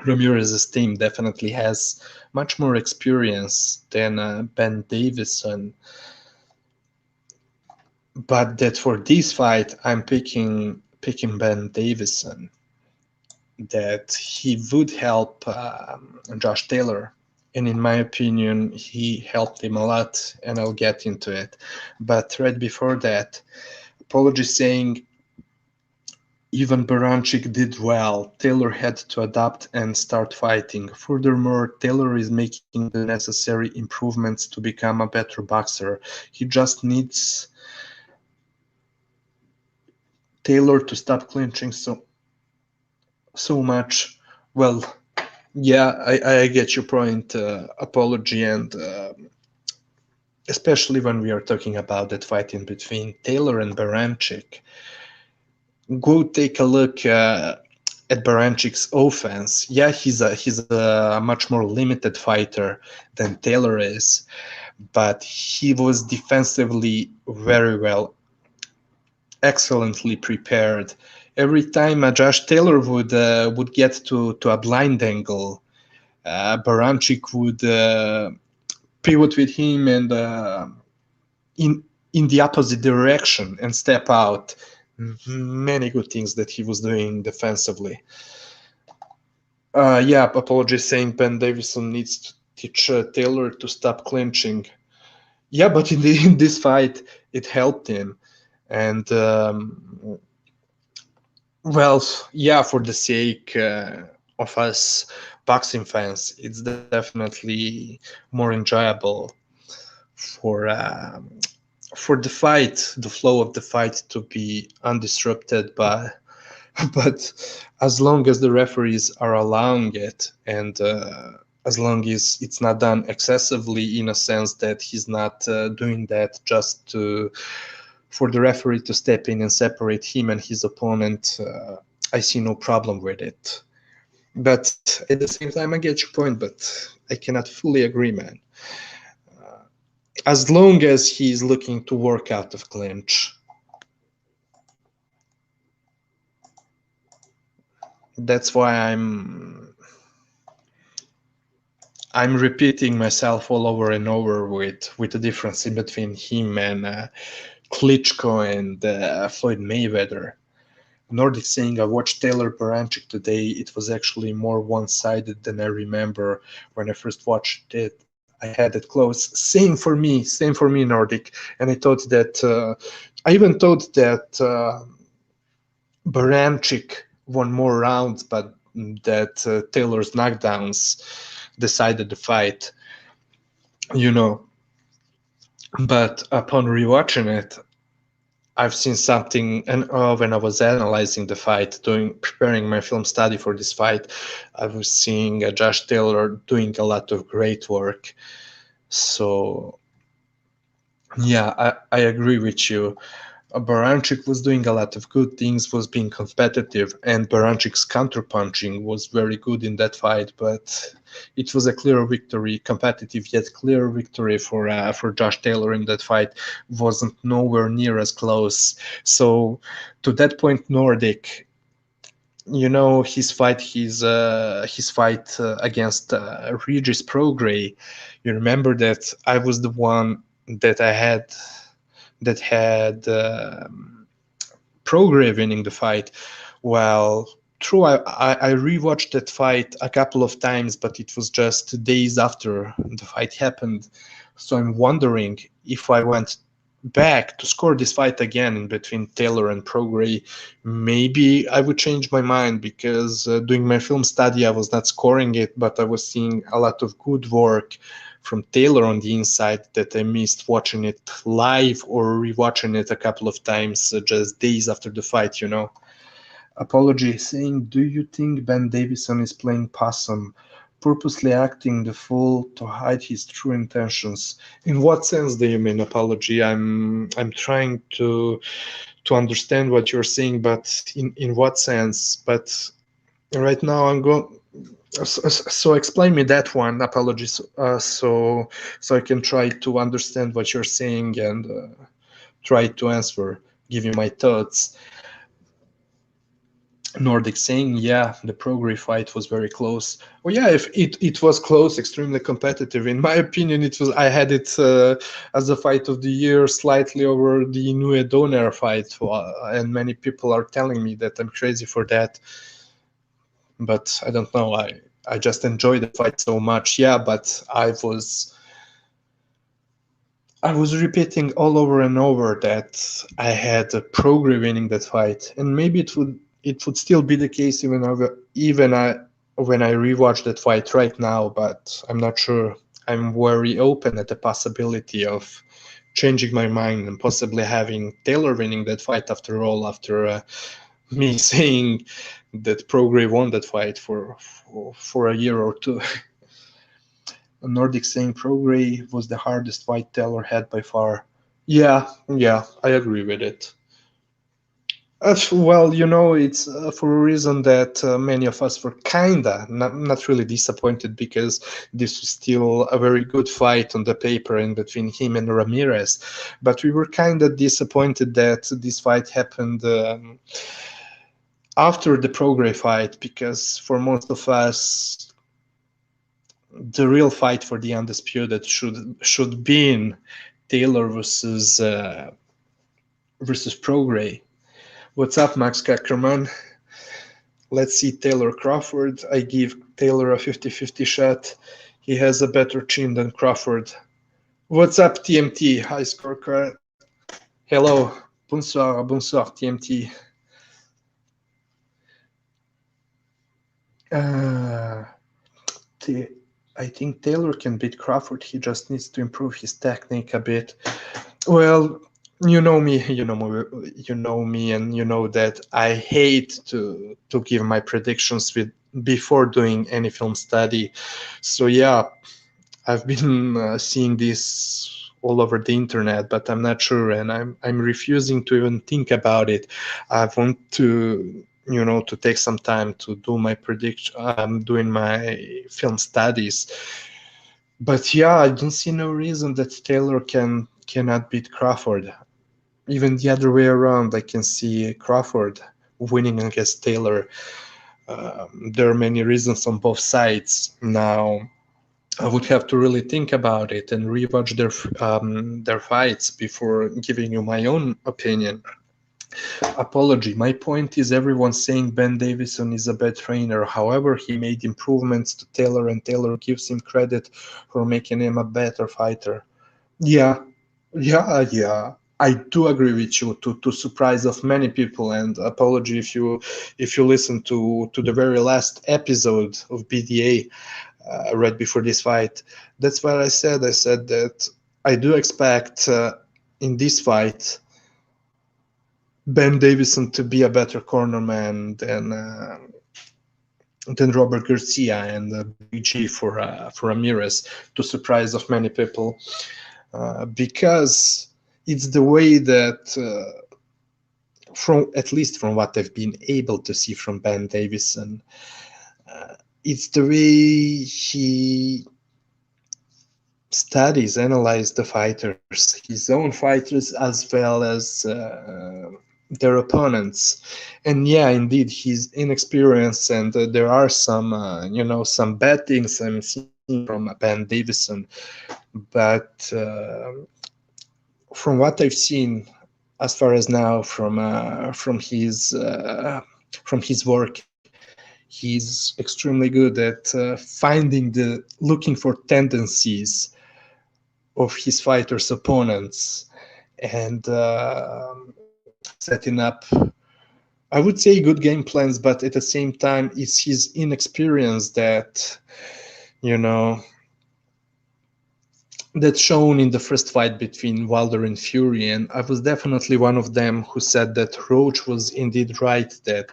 Ramirez's team definitely has much more experience than Ben Davison, but that for this fight I'm picking Ben Davison, that he would help Josh Taylor, and in my opinion he helped him a lot, and I'll get into it. But right before that, apology saying even Baranchik did well. Taylor had to adapt and start fighting. Furthermore, Taylor is making the necessary improvements to become a better boxer. He just needs Taylor to stop clinching so much. Well, yeah, I get your point, apology, and especially when we are talking about that fight in between Taylor and Baranchik. Go take a look at Baranchik's offense. Yeah, he's a much more limited fighter than Taylor is, but he was defensively very well, excellently prepared. Every time Josh Taylor would get to a blind angle, Baranchik would pivot with him and in the opposite direction and step out. Many good things that he was doing defensively. Yeah, apologies saying Ben Davison needs to teach Taylor to stop clinching. Yeah, but in this fight, it helped him. And well, yeah, for the sake of us boxing fans, it's definitely more enjoyable for for the fight, the flow of the fight to be undisrupted by. But as long as the referees are allowing it, and as long as it's not done excessively, in a sense that he's not doing that just for the referee to step in and separate him and his opponent, I see no problem with it. But at the same time, I get your point, but I cannot fully agree, man. As long as he's looking to work out of clinch. That's why I'm repeating myself all over and over with the difference in between him and Klitschko and Floyd Mayweather. Nordic saying, I watched Taylor Baranchik today. It was actually more one-sided than I remember when I first watched it. I had it close. Same for me, Nordic. And I thought that, I even thought that Baranchik won more rounds, but that Taylor's knockdowns decided the fight, you know. But upon rewatching it, I've seen something, and when I was analyzing the fight, preparing my film study for this fight, I was seeing Josh Taylor doing a lot of great work. So, yeah, I agree with you. Baranchik was doing a lot of good things, was being competitive, and Baranchik's counterpunching was very good in that fight. But it was a clear victory, competitive yet clear victory for Josh Taylor in that fight. Wasn't nowhere near as close. So to that point, Nordic, his fight against Regis Prograis. You remember that I was the one that had Prograis winning the fight. Well, true, I rewatched that fight a couple of times, but it was just days after the fight happened. So I'm wondering if I went back to score this fight again in between Taylor and Prograis, maybe I would change my mind, because doing my film study, I was not scoring it, but I was seeing a lot of good work from Taylor on the inside that I missed watching it live or rewatching it a couple of times just days after the fight, Apology saying, do you think Ben Davison is playing possum, purposely acting the fool to hide his true intentions? In what sense do you mean, Apology? I'm trying to understand what you're saying, but in what sense? But right now I'm going. So explain me that one, Apologies, so I can try to understand what you're saying and try to answer, give you my thoughts. Nordic saying, yeah, the Prograis fight was very close. Well, yeah, if it was close, extremely competitive. In my opinion, it was. I had it as a fight of the year, slightly over the Inoue Donaire fight, and many people are telling me that I'm crazy for that. But I don't know. I just enjoyed the fight so much. Yeah, but I was repeating all over and over that I had Prograis winning that fight, and maybe it would still be the case when I rewatch that fight right now. But I'm not sure. I'm very open at the possibility of changing my mind and possibly having Taylor winning that fight after all. After me saying that Prograis won that fight for a year or two. Nordic saying Prograis was the hardest fight Taylor had by far. Yeah, I agree with it. Well, it's for a reason that many of us were kinda not really disappointed, because this was still a very good fight on the paper in between him and Ramirez. But we were kinda disappointed that this fight happened after the Prograis fight, because for most of us, the real fight for the undisputed should be in Taylor versus Prograis. What's up, Max Kackerman? Let's see Taylor Crawford. I give Taylor a 50-50 shot. He has a better chin than Crawford. What's up, TMT? High scorecard. Hello. Bonsoir, bonsoir, TMT. Uh, I think Taylor can beat Crawford. He just needs to improve his technique a bit. Well, you know me, and you know that I hate to give my predictions before doing any film study. So yeah, I've been seeing this all over the internet, but I'm not sure, and I'm refusing to even think about it. I want to to take some time to do my prediction. I'm doing my film studies, but yeah, I don't see no reason that Taylor cannot beat Crawford. Even the other way around, I can see Crawford winning against Taylor. There are many reasons on both sides. Now, I would have to really think about it and rewatch their fights before giving you my own opinion. Apology. My point is, everyone's saying Ben Davison is a bad trainer. However, he made improvements to Taylor, and Taylor gives him credit for making him a better fighter. Yeah, yeah. I do agree with you, to surprise of many people. And apology if you listen to the very last episode of BDA right before this fight. That's what I said. I said that I do expect in this fight Ben Davison to be a better cornerman than Robert Garcia and Big G for Ramirez, to surprise of many people, because it's the way that, from at least from what I've been able to see from Ben Davison, it's the way he studies, analyzes the fighters, his own fighters, as well as their opponents. And yeah, indeed, he's inexperienced, and there are some, some bad things I'm seeing from Ben Davison. But from what I've seen, as far as now, from his work, he's extremely good at looking for tendencies of his fighters' opponents, and setting up, I would say, good game plans. But at the same time, it's his inexperience that, that's shown in the first fight between Wilder and Fury. And I was definitely one of them who said that Roach was indeed right, that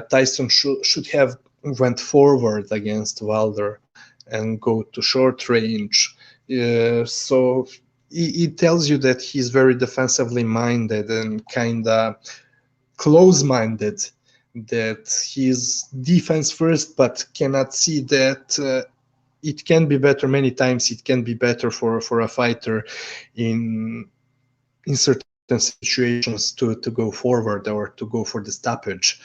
Tyson should have went forward against Wilder and go to short range. So it tells you that he's very defensively minded and kind of close-minded, that he's defense first, but cannot see that it can be better. Many times it can be better for a fighter in certain situations to go forward or to go for the stoppage.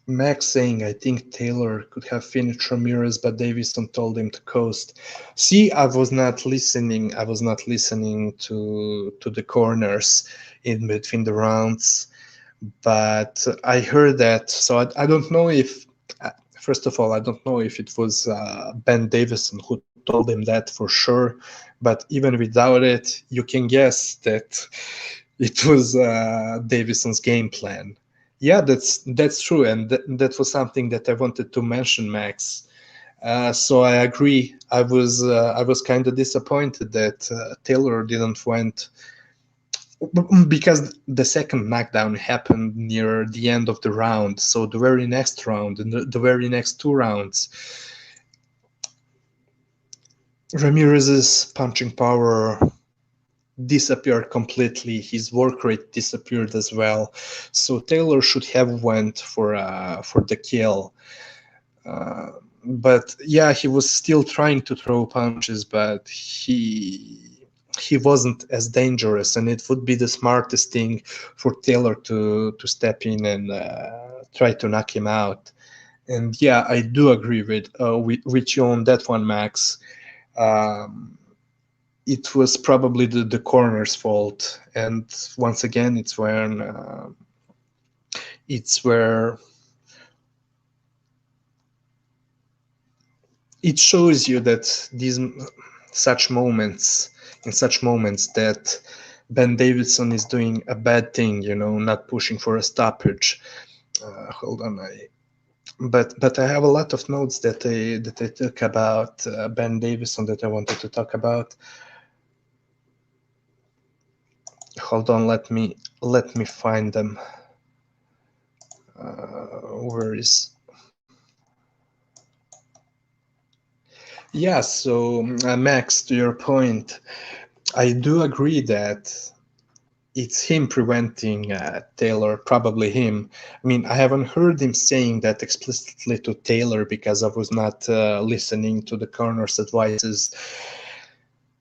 Max saying, I think Taylor could have finished Ramirez, but Davison told him to coast. See, I was not listening to the corners in between the rounds, but I heard that. So I don't know if, first of all, I don't know if it was Ben Davison who told him that for sure, but even without it, you can guess that it was Davison's game plan. Yeah, that's true, and that was something that I wanted to mention, Max. So I agree. I was kind of disappointed that Taylor didn't went, because the second knockdown happened near the end of the round. So the very next round and the very next two rounds, Ramirez's punching power disappeared completely. His work rate disappeared as well. So Taylor should have went for the kill. But yeah, he was still trying to throw punches, but he wasn't as dangerous, and it would be the smartest thing for Taylor to step in and try to knock him out. And yeah, I do agree with you on that one, Max. Um, it was probably the corner's fault, and once again, it's where it shows you that such moments in such moments that Ben Davidson is doing a bad thing, not pushing for a stoppage. Hold on, but I have a lot of notes that I took about Ben Davidson that I wanted to talk about. Hold on, let me find them. Where is? Yeah, so Max, to your point, I do agree that it's him preventing Taylor, probably him. I mean, I haven't heard him saying that explicitly to Taylor because I was not listening to the corner's advices.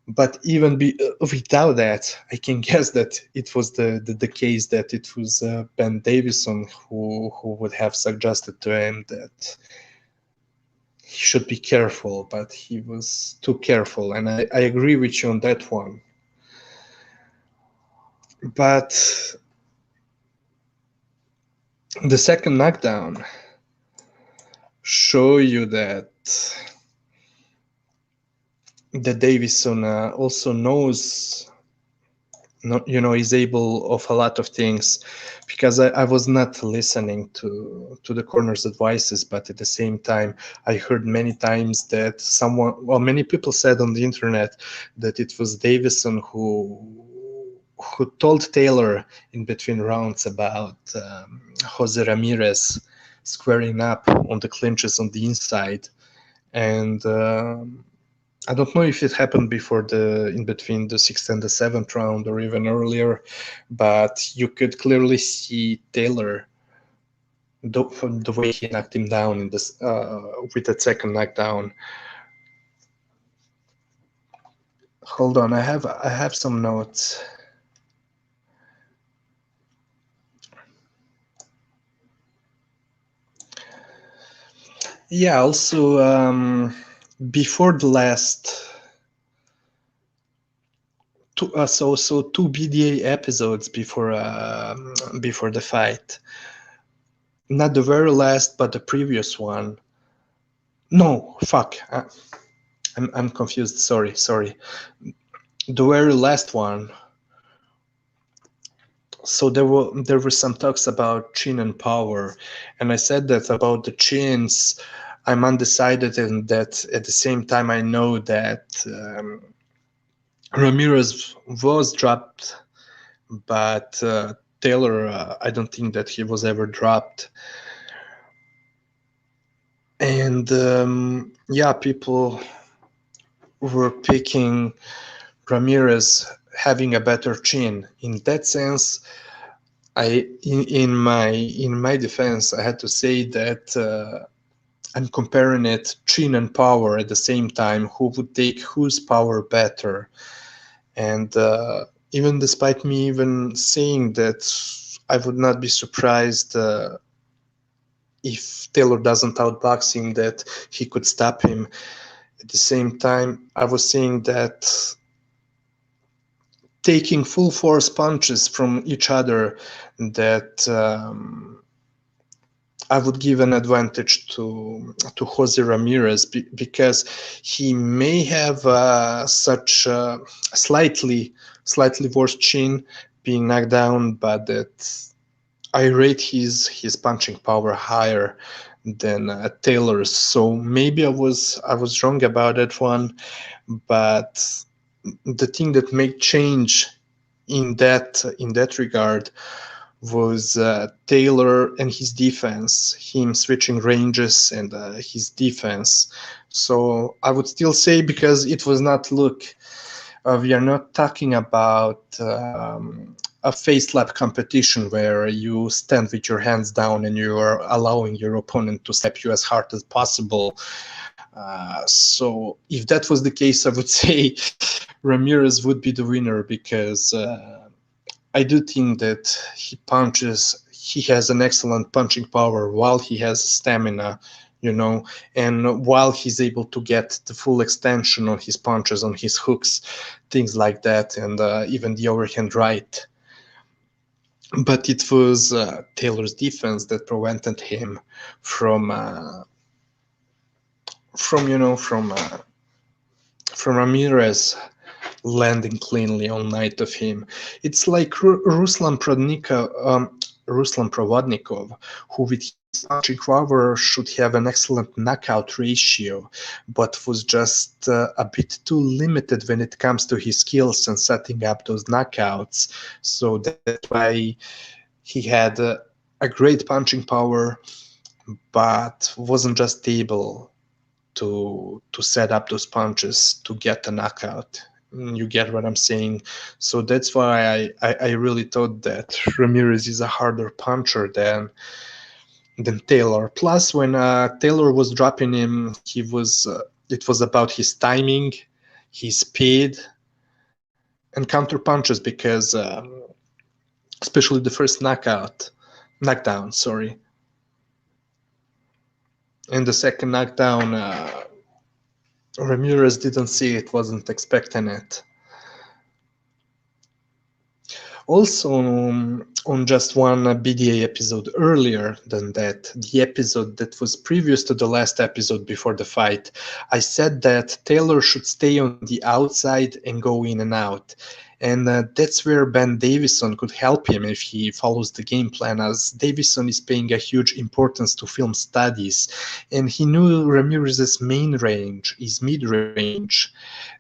But even without that, I can guess that it was the case that it was Ben Davison who would have suggested to him that he should be careful, but he was too careful. And I agree with you on that one. But the second knockdown show you that Davison also knows, is able of a lot of things, because I was not listening to the corner's advices, but at the same time, I heard many times that many people said on the internet that it was Davison who told Taylor in between rounds about Jose Ramirez squaring up on the clinches on the inside. And I don't know if it happened in between the 6th and the 7th round or even earlier, but you could clearly see Taylor, the way he knocked him down in this with that second knockdown. Hold on, I have some notes. Yeah, also before the last two BDA episodes before the fight, not the very last, but the previous one. No, fuck, I'm confused. Sorry. The very last one. So there were some talks about chin and power, and I said that about the chins, I'm undecided, and that at the same time I know that Ramirez was dropped, but Taylor, I don't think that he was ever dropped. And yeah, people were picking Ramirez having a better chin. In that sense, in my defense, I had to say that I'm comparing it chin and power at the same time. Who would take whose power better? And even despite me even saying that, I would not be surprised if Taylor doesn't outbox him, that he could stop him. At the same time, I was saying that taking full force punches from each other, that I would give an advantage to Jose Ramirez, because he may have such a slightly worse chin being knocked down, but that I rate his punching power higher than Taylor's. So maybe I was wrong about that one, but the thing that made change in that regard was Taylor and his defense, him switching ranges and his defense. So I would still say, because it was not, look, We are not talking about a face slap competition where you stand with your hands down and you are allowing your opponent to slap you as hard as possible. So if that was the case, I would say Ramirez would be the winner, because I do think that he has an excellent punching power while he has stamina, and while he's able to get the full extension on his punches, on his hooks, things like that, and even the overhand right. But it was Taylor's defense that prevented him from Ramirez landing cleanly on night of him. It's like Ruslan Provodnikov, who with his punching power should have an excellent knockout ratio, but was just a bit too limited when it comes to his skills and setting up those knockouts. So that's why he had a great punching power, but wasn't just able to set up those punches to get a knockout. You get what I'm saying? So that's why I really thought that Ramirez is a harder puncher than Taylor. Plus, when Taylor was dropping him, it was about his timing, his speed, and counter punches, because especially the first knockdown, sorry. And the second knockdown, Ramirez didn't see it, wasn't expecting it. Also, on just one BDA episode earlier than that, the episode that was previous to the last episode before the fight, I said that Taylor should stay on the outside and go in and out. And that's where Ben Davison could help him if he follows the game plan, as Davison is paying a huge importance to film studies. And he knew Ramirez's main range is mid-range,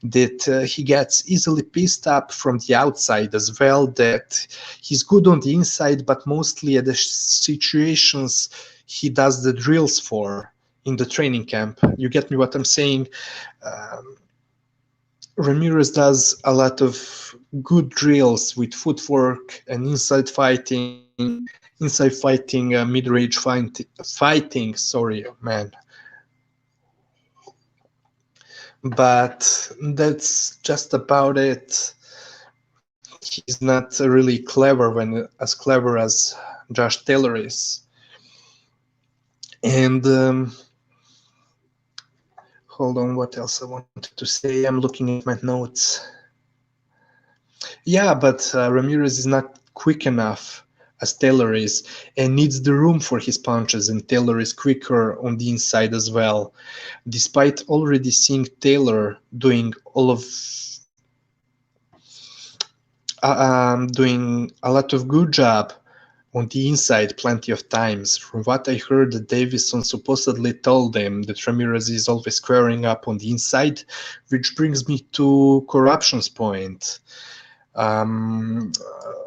that he gets easily pissed up from the outside as well, that he's good on the inside, but mostly at the situations he does the drills for in the training camp. You get me what I'm saying? Ramirez does a lot of good drills with footwork and inside fighting, mid-range fighting. Sorry, man. But that's just about it. He's not really clever, as clever as Josh Taylor is. And hold on, what else I wanted to say? I'm looking at my notes. Yeah, but Ramirez is not quick enough as Taylor is, and needs the room for his punches, and Taylor is quicker on the inside as well. Despite already seeing Taylor doing doing a lot of good job on the inside plenty of times. From what I heard, Davison supposedly told him that Ramirez is always squaring up on the inside, which brings me to Corruption's point.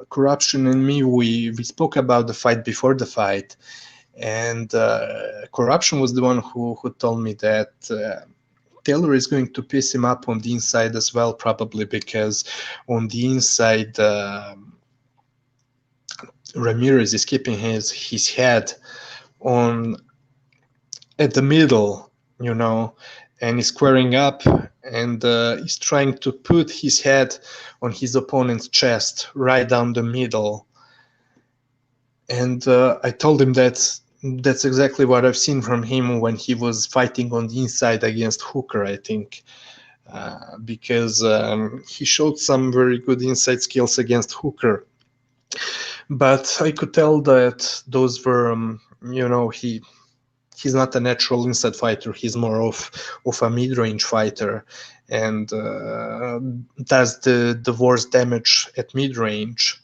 Corruption and me, we spoke about the fight before the fight, and Corruption was the one who told me that Taylor is going to piss him up on the inside as well, probably because on the inside Ramirez is keeping his head at the middle, and he's squaring up, and he's trying to put his head on his opponent's chest right down the middle. And I told him that's exactly what I've seen from him when he was fighting on the inside against Hooker, I think, because he showed some very good inside skills against Hooker. But I could tell that those were, he's not a natural inside fighter. He's more of a mid-range fighter, and does the worst damage at mid-range.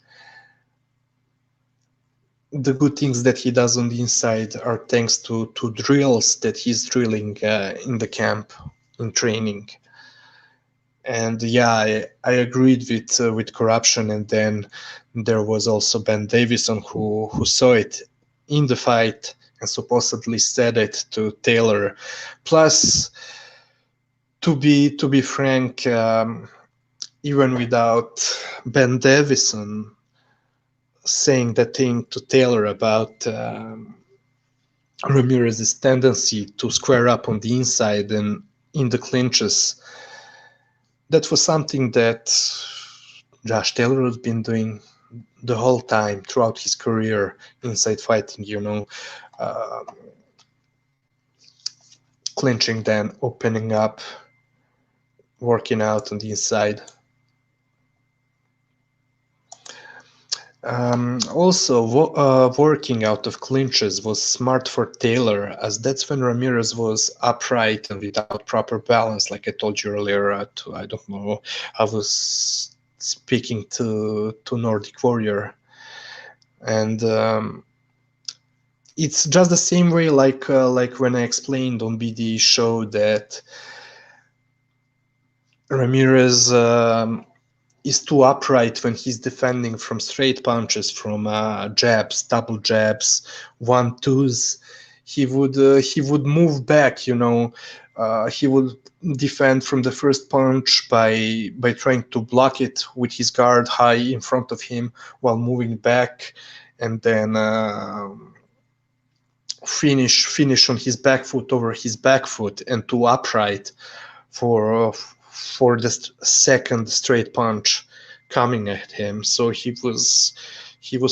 The good things that he does on the inside are thanks to drills that he's drilling in the camp, in training. And yeah, I agreed with Corruption, and then there was also Ben Davison who saw it in the fight and supposedly said it to Taylor. Plus, to be frank, even without Ben Davison saying that thing to Taylor about Ramirez's tendency to square up on the inside and in the clinches. That was something that Josh Taylor has been doing the whole time throughout his career inside fighting, clinching, then opening up, working out on the inside. Also, working out of clinches was smart for Taylor, as that's when Ramirez was upright and without proper balance. Like I told you earlier, I don't know, I was speaking to Nordic Warrior, and it's just the same way like when I explained on BD show that Ramirez is too upright when he's defending from straight punches, from jabs, double jabs, 1-2s. He would move back, he would defend from the first punch by trying to block it with his guard high in front of him while moving back, and then finish on his back foot over his back foot, and too upright for the second straight punch coming at him. So he was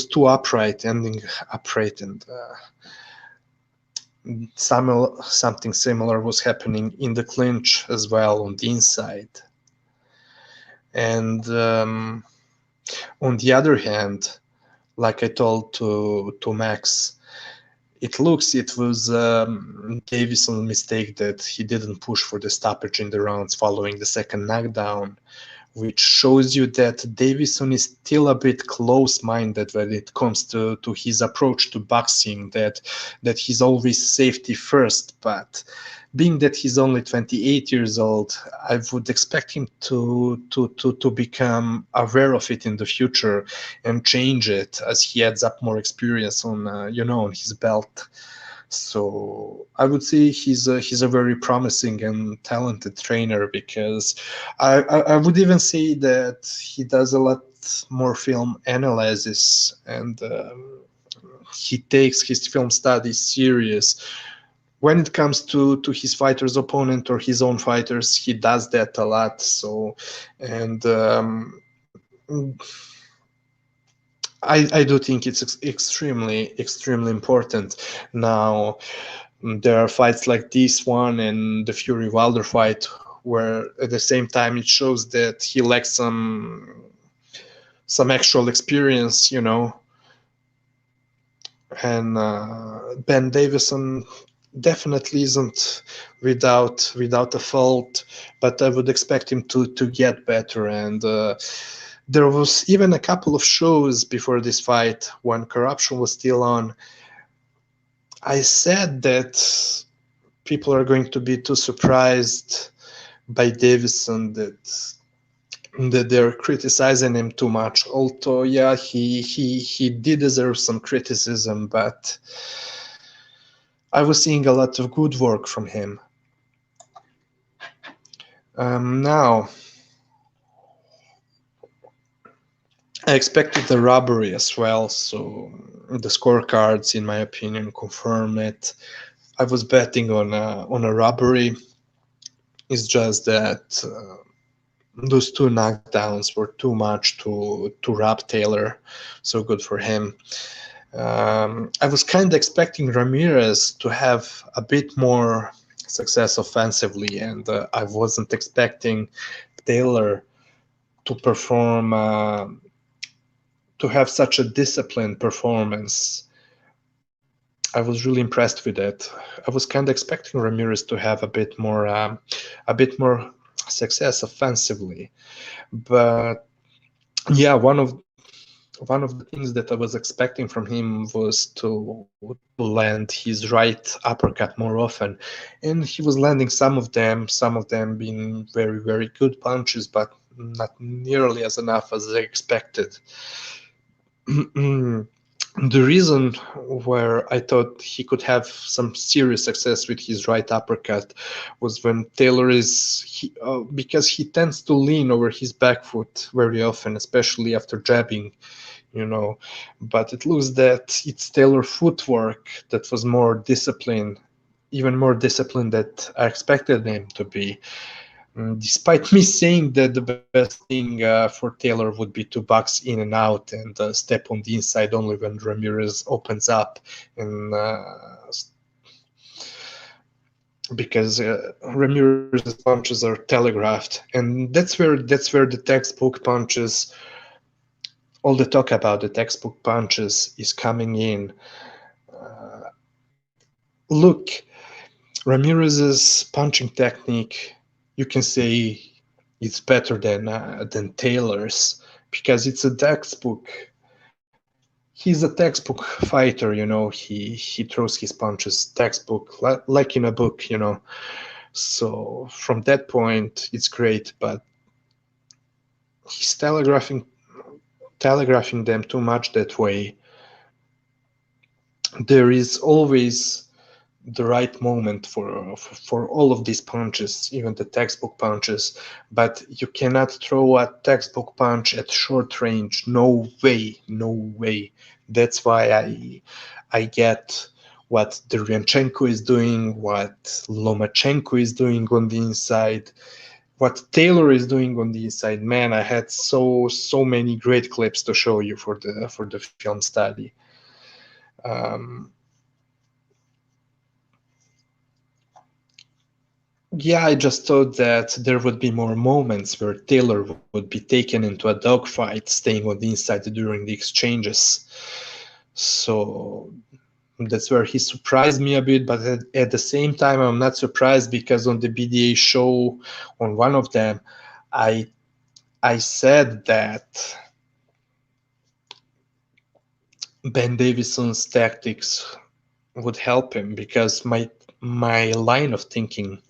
too upright, ending upright, and something similar was happening in the clinch as well on the inside. And on the other hand, like I told to Max, it was Davison's mistake that he didn't push for the stoppage in the rounds following the second knockdown, which shows you that Davison is still a bit close-minded when it comes to his approach to boxing, that he's always safety first. But being that he's only 28 years old, I would expect him to become aware of it in the future and change it as he adds up more experience on on his belt. So I would say he's a very promising and talented trainer, because I would even say that he does a lot more film analysis, and he takes his film studies serious. When it comes to his fighter's opponent or his own fighters, he does that a lot. So, and I do think it's extremely important. Now, there are fights like this one and the Fury Wilder fight, where at the same time it shows that he lacks some actual experience, and Ben Davison definitely isn't without a fault, but I would expect him to get better. And there was even a couple of shows before this fight when Corruption was still on. I said that people are going to be too surprised by Davison, that they're criticizing him too much. Although, yeah, he did deserve some criticism, but I was seeing a lot of good work from him. Now, I expected the robbery as well, so the scorecards, in my opinion, confirm it. I was betting on a robbery. It's just that those two knockdowns were too much to rob Taylor, so good for him. I was kind of expecting Ramirez to have a bit more success offensively, and I wasn't expecting Taylor to perform, to have such a disciplined performance. I was really impressed with that. I was kind of expecting Ramirez to have a bit more success offensively, but yeah, one of the things that I was expecting from him was to land his right uppercut more often, and he was landing some of them being very, very good punches, but not nearly as enough as I expected. The reason where I thought he could have some serious success with his right uppercut was when Taylor because he tends to lean over his back foot very often, especially after jabbing, but it looks that it's Taylor footwork that was more disciplined, even more disciplined than I expected him to be. Despite me saying that the best thing for Taylor would be to box in and out and step on the inside only when Ramirez opens up, and because Ramirez's punches are telegraphed, and that's where the textbook punches, all the talk about the textbook punches is coming in. Look, Ramirez's punching technique, you can say it's better than Taylor's, because it's a textbook. He's a textbook fighter, He throws his punches textbook, like in a book, So from that point, it's great, but he's telegraphing them too much that way. There is always the right moment for all of these punches, even the textbook punches, but you cannot throw a textbook punch at short range. No way, no way. That's why I get what Deryanchenko is doing, what Lomachenko is doing on the inside, what Taylor is doing on the inside. Man, I had so many great clips to show you for the film study. Yeah, I just thought that there would be more moments where Taylor would be taken into a dogfight, staying on the inside during the exchanges. So that's where he surprised me a bit, but at the same time, I'm not surprised, because on the BDA show, on one of them, I said that Ben Davison's tactics would help him, because my line of thinking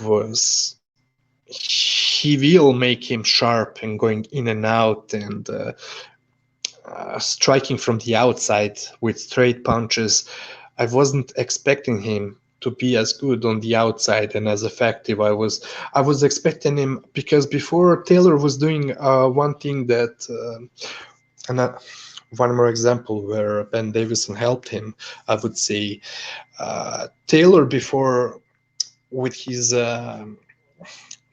was he will make him sharp and going in and out and striking from the outside with straight punches. I wasn't expecting him to be as good on the outside and as effective. I was expecting him, because before Taylor was doing one thing that one more example where Ben Davison helped him, I would say. Taylor before, with his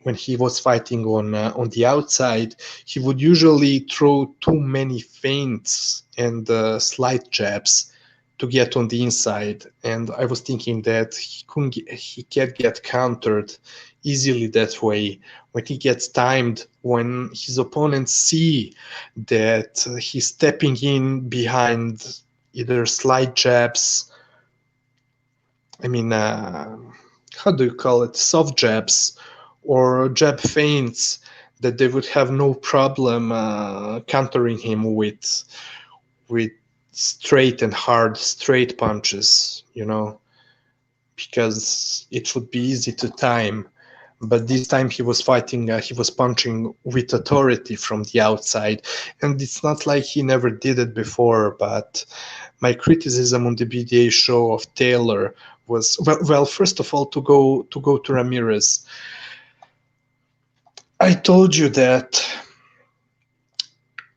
when he was fighting on the outside, he would usually throw too many feints and slight jabs to get on the inside, and I was thinking that he can't get countered easily that way. When he gets timed, when his opponents see that he's stepping in behind either slight jabs, how do you call it, soft jabs or jab feints, that they would have no problem countering him with straight and hard straight punches, because it would be easy to time. But this time he was fighting, he was punching with authority from the outside, and it's not like he never did it before. But my criticism on the BDA show of Taylor was, well, first of all, to go to Ramirez. I told you that,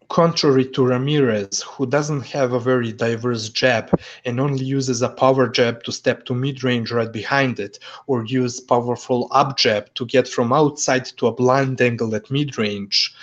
contrary to Ramirez, who doesn't have a very diverse jab and only uses a power jab to step to mid-range right behind it, or use powerful up jab to get from outside to a blind angle at mid-range.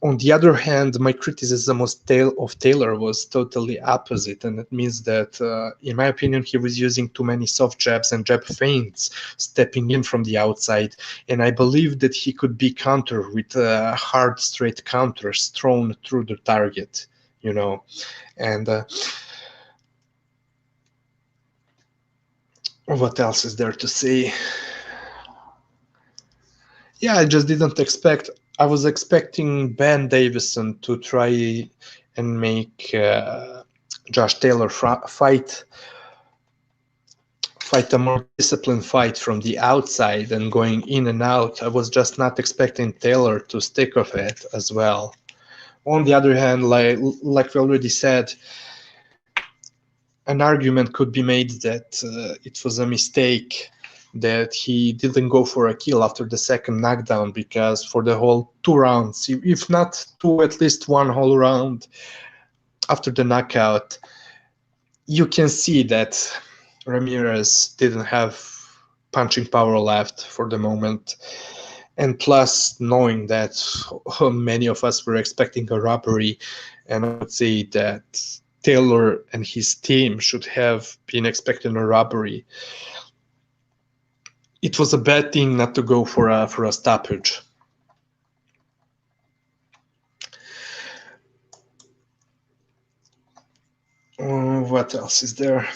On the other hand, my criticism of Taylor was totally opposite, and it means that, in my opinion, he was using too many soft jabs and jab feints, stepping in from the outside, and I believe that he could be countered with hard, straight counters thrown through the target, and what else is there to say? Yeah, I just didn't expect. I was expecting Ben Davison to try and make Josh Taylor fight a more disciplined fight from the outside and going in and out. I was just not expecting Taylor to stick with it as well. On the other hand, like we already said, an argument could be made that it was a mistake that he didn't go for a kill after the second knockdown, because for the whole 2 rounds, if not two, at least one whole round after the knockout, you can see that Ramirez didn't have punching power left for the moment. And plus, knowing that many of us were expecting a robbery, and I would say that Taylor and his team should have been expecting a robbery, it was a bad thing not to go for a stoppage. What else is there?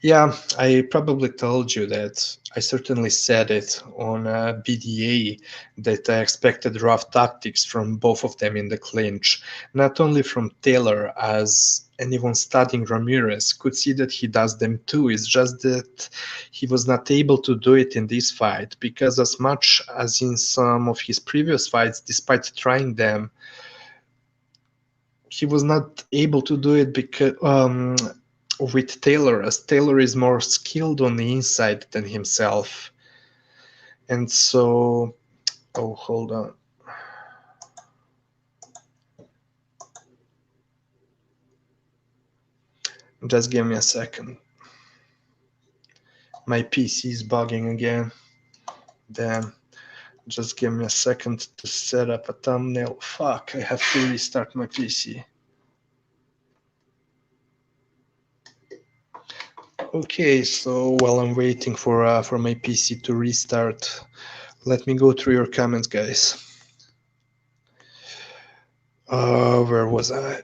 Yeah, I probably told you that I certainly said it on BDA that I expected rough tactics from both of them in the clinch. Not only from Taylor, as anyone studying Ramirez could see that he does them too. It's just that he was not able to do it in this fight, because as much as in some of his previous fights, despite trying them, he was not able to do it because with Taylor, as Taylor is more skilled on the inside than himself. And so, oh, hold on. Just give me a second. My PC is bugging again. Damn. Just give me a second to set up a thumbnail. Fuck, I have to restart my PC. Okay, so while I'm waiting for my PC to restart, let me go through your comments, guys. Where was I?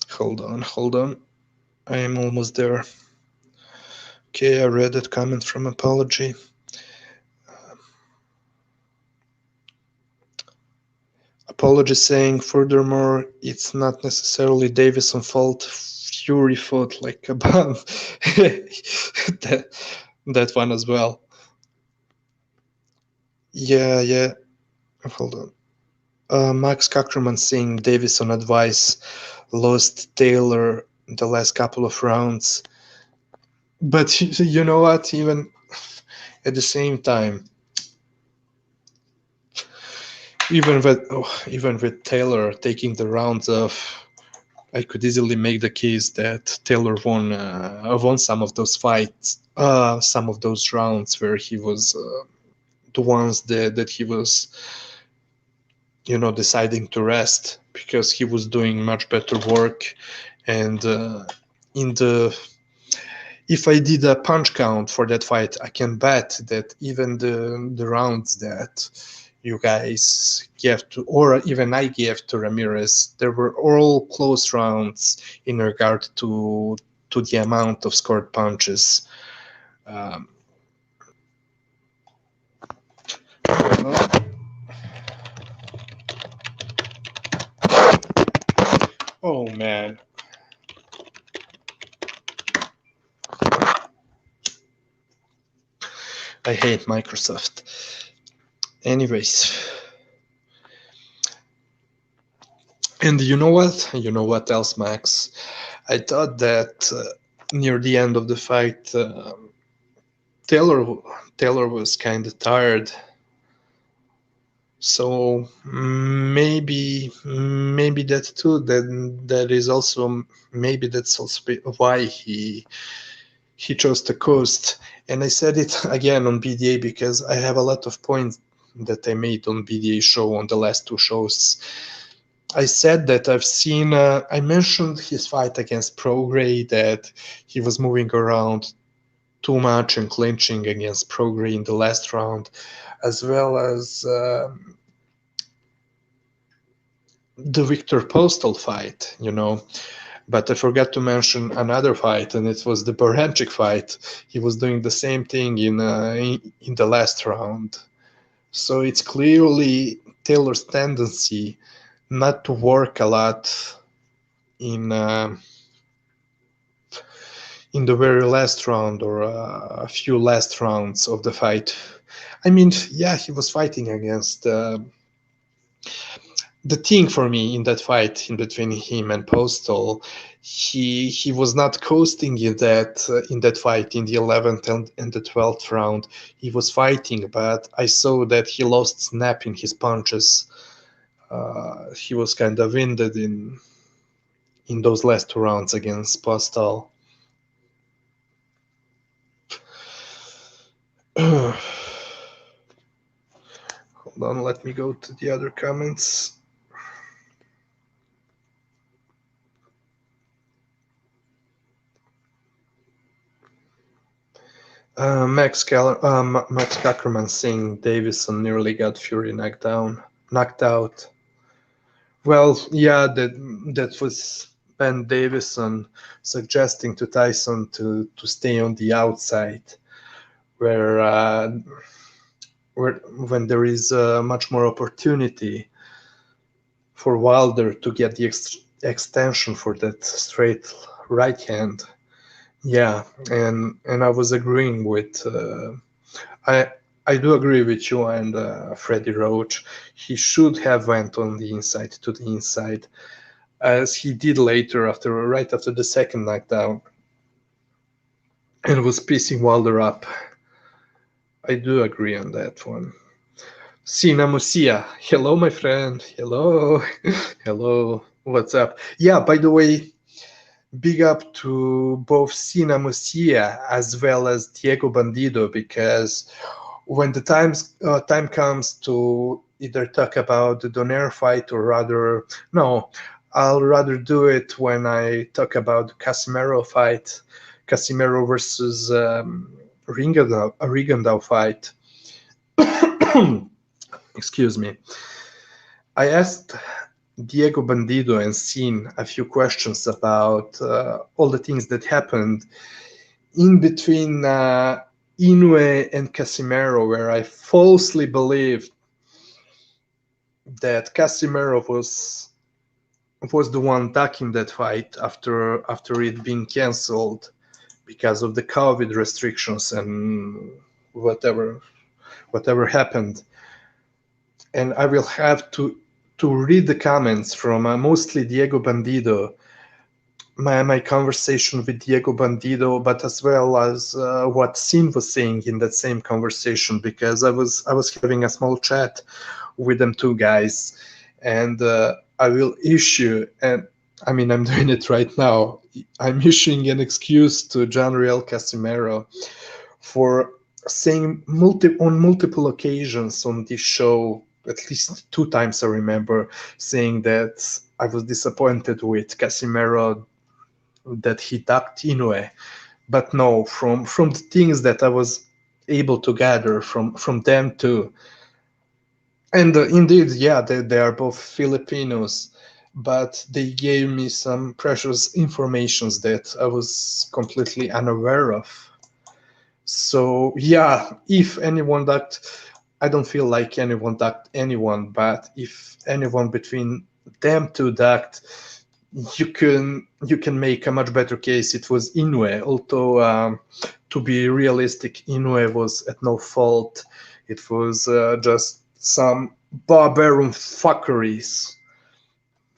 Hold on. I am almost there. Okay, I read that comment from Apology. Apology saying, furthermore, it's not necessarily Davison's fault. Fury fought like a bum. that one as well. Yeah. Hold on. Max Cockerman saying Davison advice lost Taylor the last couple of rounds. But you know what? Even at the same time, even with Taylor taking the rounds off, I could easily make the case that Taylor won some of those fights, some of those rounds where he was the ones that he was, deciding to rest, because he was doing much better work. And if I did a punch count for that fight, I can bet that even the rounds that you guys gave to, or even I gave to Ramirez, there were all close rounds in regard to the amount of scored punches. Oh man. I hate Microsoft. Anyways. And you know what? You know what else, Max? I thought that near the end of the fight, Taylor was kind of tired. So maybe that too. That is also, maybe that's also why he chose to coast. And I said it again on BDA, because I have a lot of points that I made on BDA show on the last two shows. I said that I mentioned his fight against Prograis, that he was moving around too much and clinching against Prograis in the last round, as well as the Victor Postal fight, But I forgot to mention another fight, and it was the Baranchyk fight. He was doing the same thing in the last round. So it's clearly Taylor's tendency not to work a lot in in the very last round or a few last rounds of the fight. I mean, yeah, he was fighting against the thing for me in that fight in between him and Postal. He was not coasting in that fight in the 11th and the 12th round. He was fighting, but I saw that he lost snap in his punches. He was kind of winded in those last 2 rounds against Postal. Hold on, let me go to the other comments. Max Cackerman saying Davison nearly got Fury knocked out. Well, yeah, that was Ben Davison suggesting to Tyson to stay on the outside, where when there is much more opportunity for Wilder to get the extension for that straight right hand. Yeah, and I was agreeing with I do agree with you and Freddie Roach. He should have went on the inside to the inside, as he did later right after the second knockdown, and was piecing Wilder up. I do agree on that one. Sina Musia, hello my friend, hello, hello, what's up? Yeah, by the way, big up to both Sina Musia as well as Diego Bandido, because when the time comes to either talk about the Donaire fight or I'll rather do it when I talk about the Casimero fight, Casimero versus Rigondeaux fight. Excuse me. I asked Diego Bandido and Sin a few questions about all the things that happened in between Inoue and Casimero, where I falsely believed that Casimero was the one ducking that fight after it being cancelled because of the COVID restrictions and whatever happened. And I will have to read the comments from mostly Diego Bandido, my conversation with Diego Bandido, but as well as what Sin was saying in that same conversation, because I was having a small chat with them two guys, and I will issue, and I mean I'm doing it right now, I'm issuing an excuse to John Riel Casimero for saying on multiple occasions on this show, at least 2 times I remember, saying that I was disappointed with Casimero, that he ducked Inoue. But no, from the things that I was able to gather from them too, and indeed, yeah, they are both Filipinos, but they gave me some precious informations that I was completely unaware of. So yeah, if anyone ducked, I don't feel like anyone ducked anyone, but if anyone between them two ducked, you can make a much better case it was Inoue. Although to be realistic, Inoue was at no fault. It was just some Bob Arum fuckeries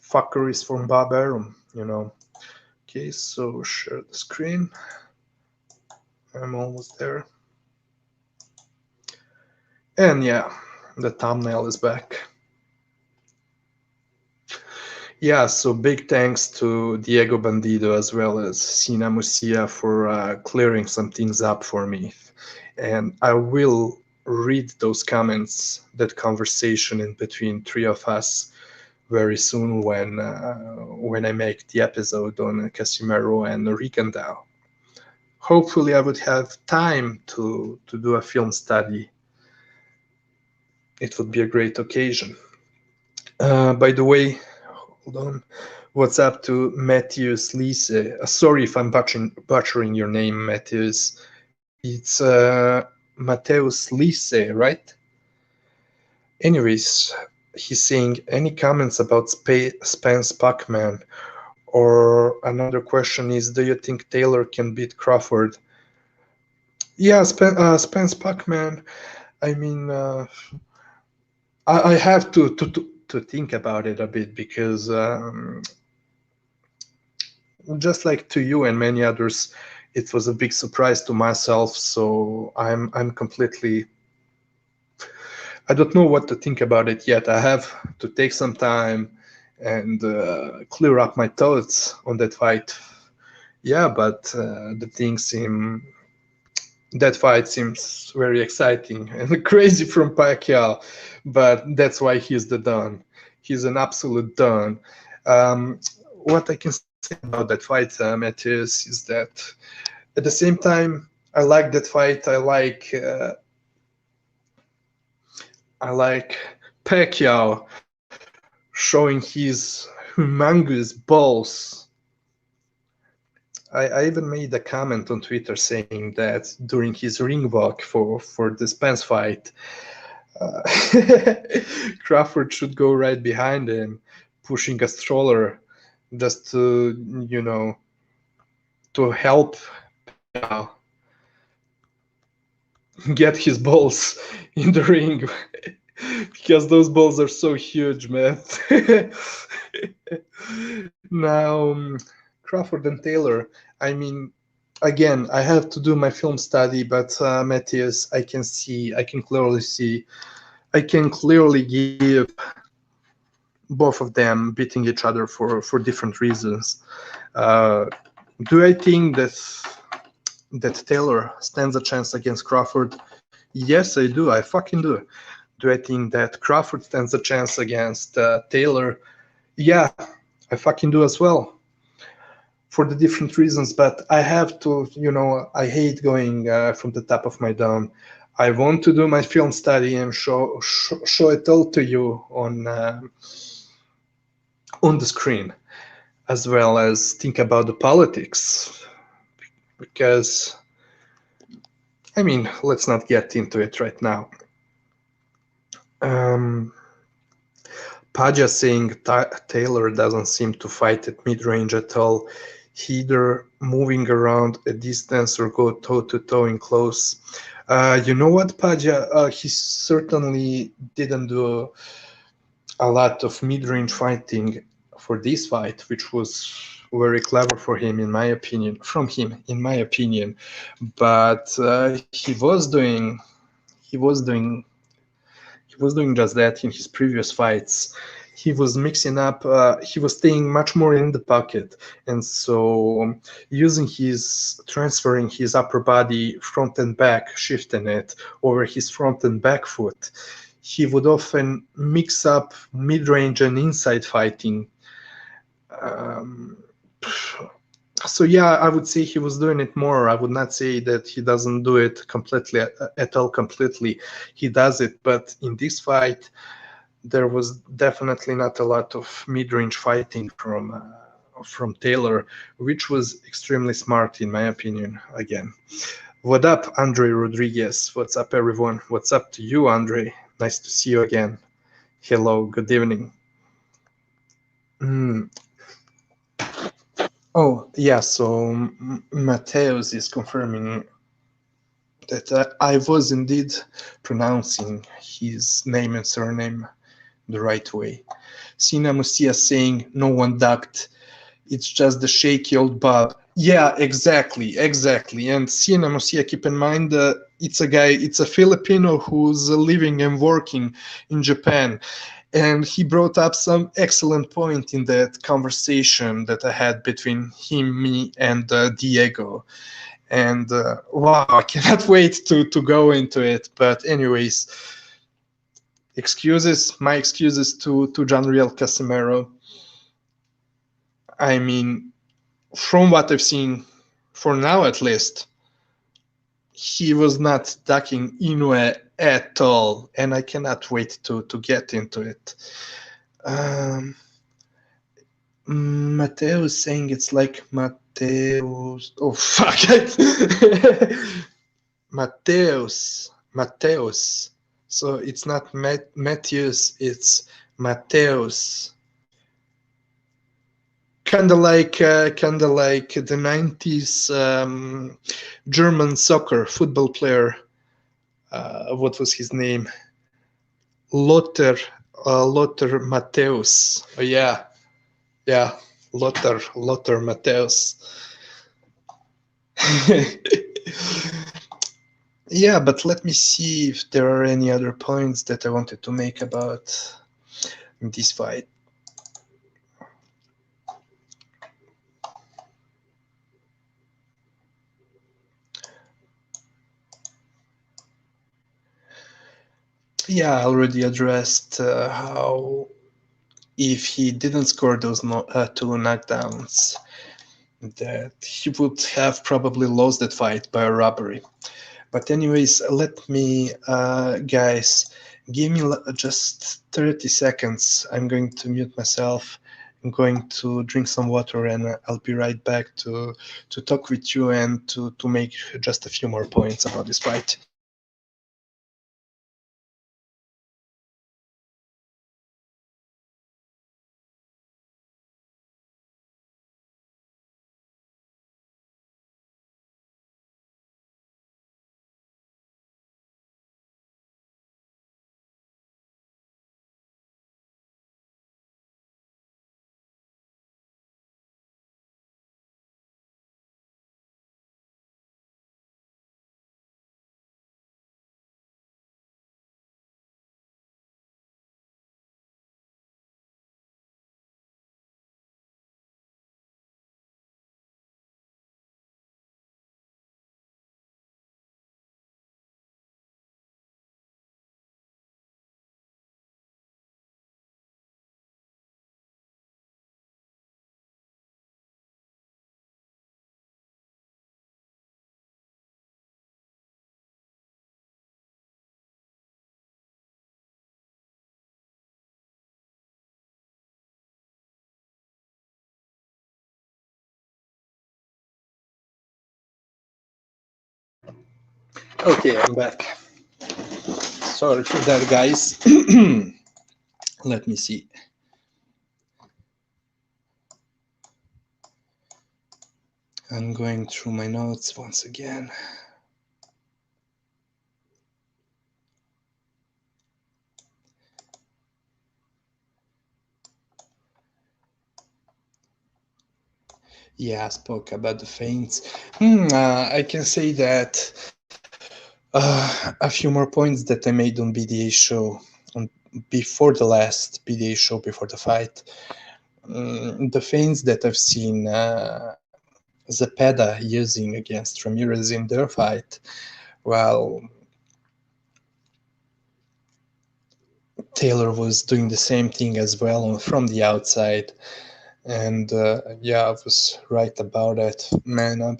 from Bob Arum, you know. Okay, so share the screen. I'm almost there. And yeah, the thumbnail is back. Yeah, so big thanks to Diego Bandido as well as Sina Musia for clearing some things up for me. And I will read those comments, that conversation in between 3 of us very soon when I make the episode on Casimero and Rigondeaux. Hopefully I would have time to do a film study. It would be a great occasion. By the way, hold on. What's up to Matthews Lise? Sorry if I'm butchering your name, Matthews. It's Mateus Lise, right? Anyways, he's saying, any comments about Spence Pacman Or another question is, do you think Taylor can beat Crawford? Yeah, Spence Pacman. I mean, I have to think about it a bit because just like to you and many others, it was a big surprise to myself. So I'm completely. I don't know what to think about it yet. I have to take some time and clear up my thoughts on that fight. Yeah, but the things seem that fight seems very exciting and crazy from Pacquiao, but that's why he's the Don. He's an absolute Don. What I can say about that fight, Matthias, is that at the same time, I like that fight. I like Pacquiao showing his humongous balls. I even made a comment on Twitter saying that during his ring walk for the Spence fight, uh, Crawford should go right behind him, pushing a stroller just to help Pacquiao get his balls in the ring because those balls are so huge, man. Now, Crawford and Taylor. I mean, again, I have to do my film study, but Matthias, I can clearly give both of them beating each other for different reasons. Uh, do I think that Taylor stands a chance against Crawford? Yes, I do. I fucking do. Do I think that Crawford stands a chance against Taylor? Yeah, I fucking do as well. For the different reasons, but I have to, I hate going from the top of my dome. I want to do my film study and show it all to you on the screen, as well as think about the politics, because I mean, let's not get into it right now. Paja saying Taylor doesn't seem to fight at mid-range at all. He either moving around a distance or go toe-to-toe in close. You know what, Paja? He certainly didn't do a lot of mid-range fighting for this fight, which was very clever for him, in my opinion. But he was doing just that in his previous fights. He was mixing up. He was staying much more in the pocket, and so transferring his upper body front and back, shifting it over his front and back foot. He would often mix up mid-range and inside fighting. So yeah, I would say he was doing it more. I would not say that he doesn't do it completely at all. Completely, he does it. But in this fight, there was definitely not a lot of mid-range fighting from Taylor, which was extremely smart in my opinion. Again, what up, Andre Rodriguez? What's up, everyone? What's up to you, Andre? Nice to see you again. Hello, good evening. Oh, yeah, so Mateus is confirming that I was indeed pronouncing his name and surname the right way. Sina Musia saying, no one ducked. It's just the shaky old Bob. Yeah, exactly. And Sina Musia, keep in mind, it's a Filipino who's living and working in Japan. And he brought up some excellent point in that conversation that I had between him, me, and Diego. And wow, I cannot wait to go into it. But anyways, my excuses to Janriel Casimero. I mean, from what I've seen, for now at least, he was not ducking Inoue at all, and I cannot wait to get into it. Mateo is saying it's like Mateus. Oh fuck it. Mateus. So it's not Matthews, it's Mateus. kind of like the 90s German soccer football player. What was his name? Lothar Matthäus. Oh, yeah, Lothar Matthäus. Yeah, but let me see if there are any other points that I wanted to make about this fight. Yeah, I already addressed how if he didn't score those 2 knockdowns, that he would have probably lost that fight by a robbery. But anyways, let me, guys, give me just 30 seconds. I'm going to mute myself. I'm going to drink some water, and I'll be right back to talk with you and to make just a few more points about this fight. Okay, I'm back. Sorry for that, guys. Let me see. I'm going through my notes once again. Yeah, I spoke about the feints. I can say that a few more points that I made on BDA show, before the last BDA show, before the fight. The feints that I've seen Zepeda using against Ramirez in their fight, while Taylor was doing the same thing as well from the outside. And yeah, I was right about it. Man, I'm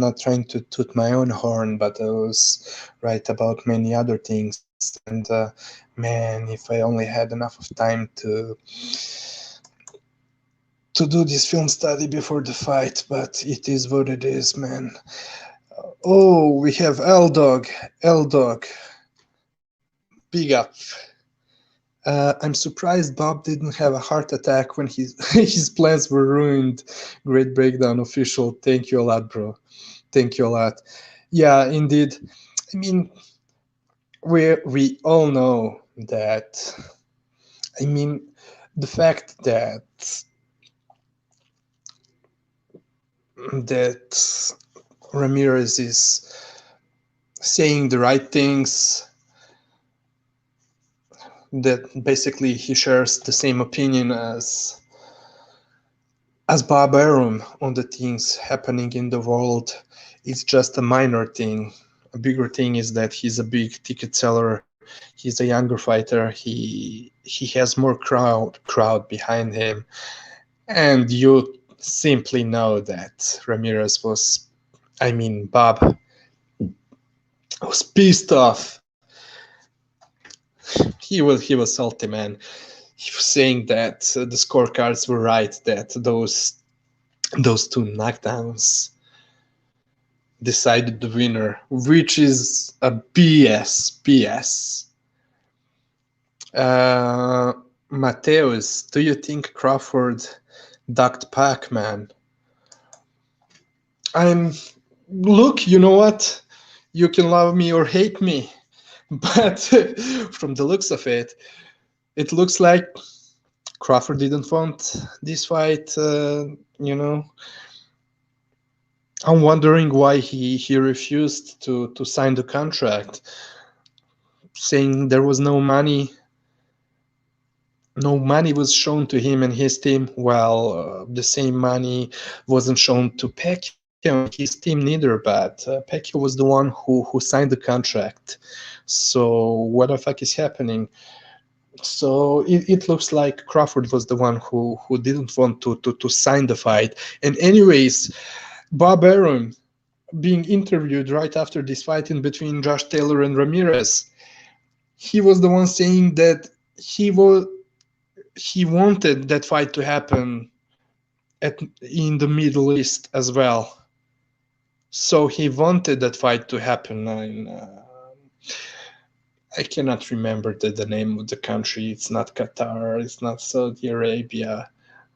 not trying to toot my own horn, but I was right about many other things. And man, if I only had enough of time to do this film study before the fight, but it is what it is, man. Oh, we have L-Dog. Big up. I'm surprised Bob didn't have a heart attack when his plans were ruined. Great breakdown, official. Thank you a lot, bro. Thank you a lot. Yeah, indeed. I mean, we all know that. I mean, the fact that Ramirez is saying the right things, that basically he shares the same opinion as Bob Arum on the things happening in the world. It's just a minor thing. A bigger thing is that he's a big ticket seller. He's a younger fighter. He has more crowd behind him, and you simply know that Ramirez was, I mean, Bob was pissed off. He was salty, man. He was saying that the scorecards were right, that those 2 knockdowns decided the winner, which is a BS. Mateus, do you think Crawford ducked Pac-Man. Look, you know what? You can love me or hate me, but from the looks of it, it looks like Crawford didn't want this fight. I'm wondering why he refused to sign the contract, saying there was no money. No money was shown to him and his team, while the same money wasn't shown to Pacquiao and his team neither. But Pacquiao was the one who signed the contract. So what the fuck is happening? So it looks like Crawford was the one who didn't want to sign the fight. And anyways, Bob Arum being interviewed right after this fight in between Josh Taylor and Ramirez, he was the one saying that he wanted that fight to happen in the Middle East as well. So he wanted that fight to happen in I cannot remember the name of the country. It's not Qatar. It's not Saudi Arabia.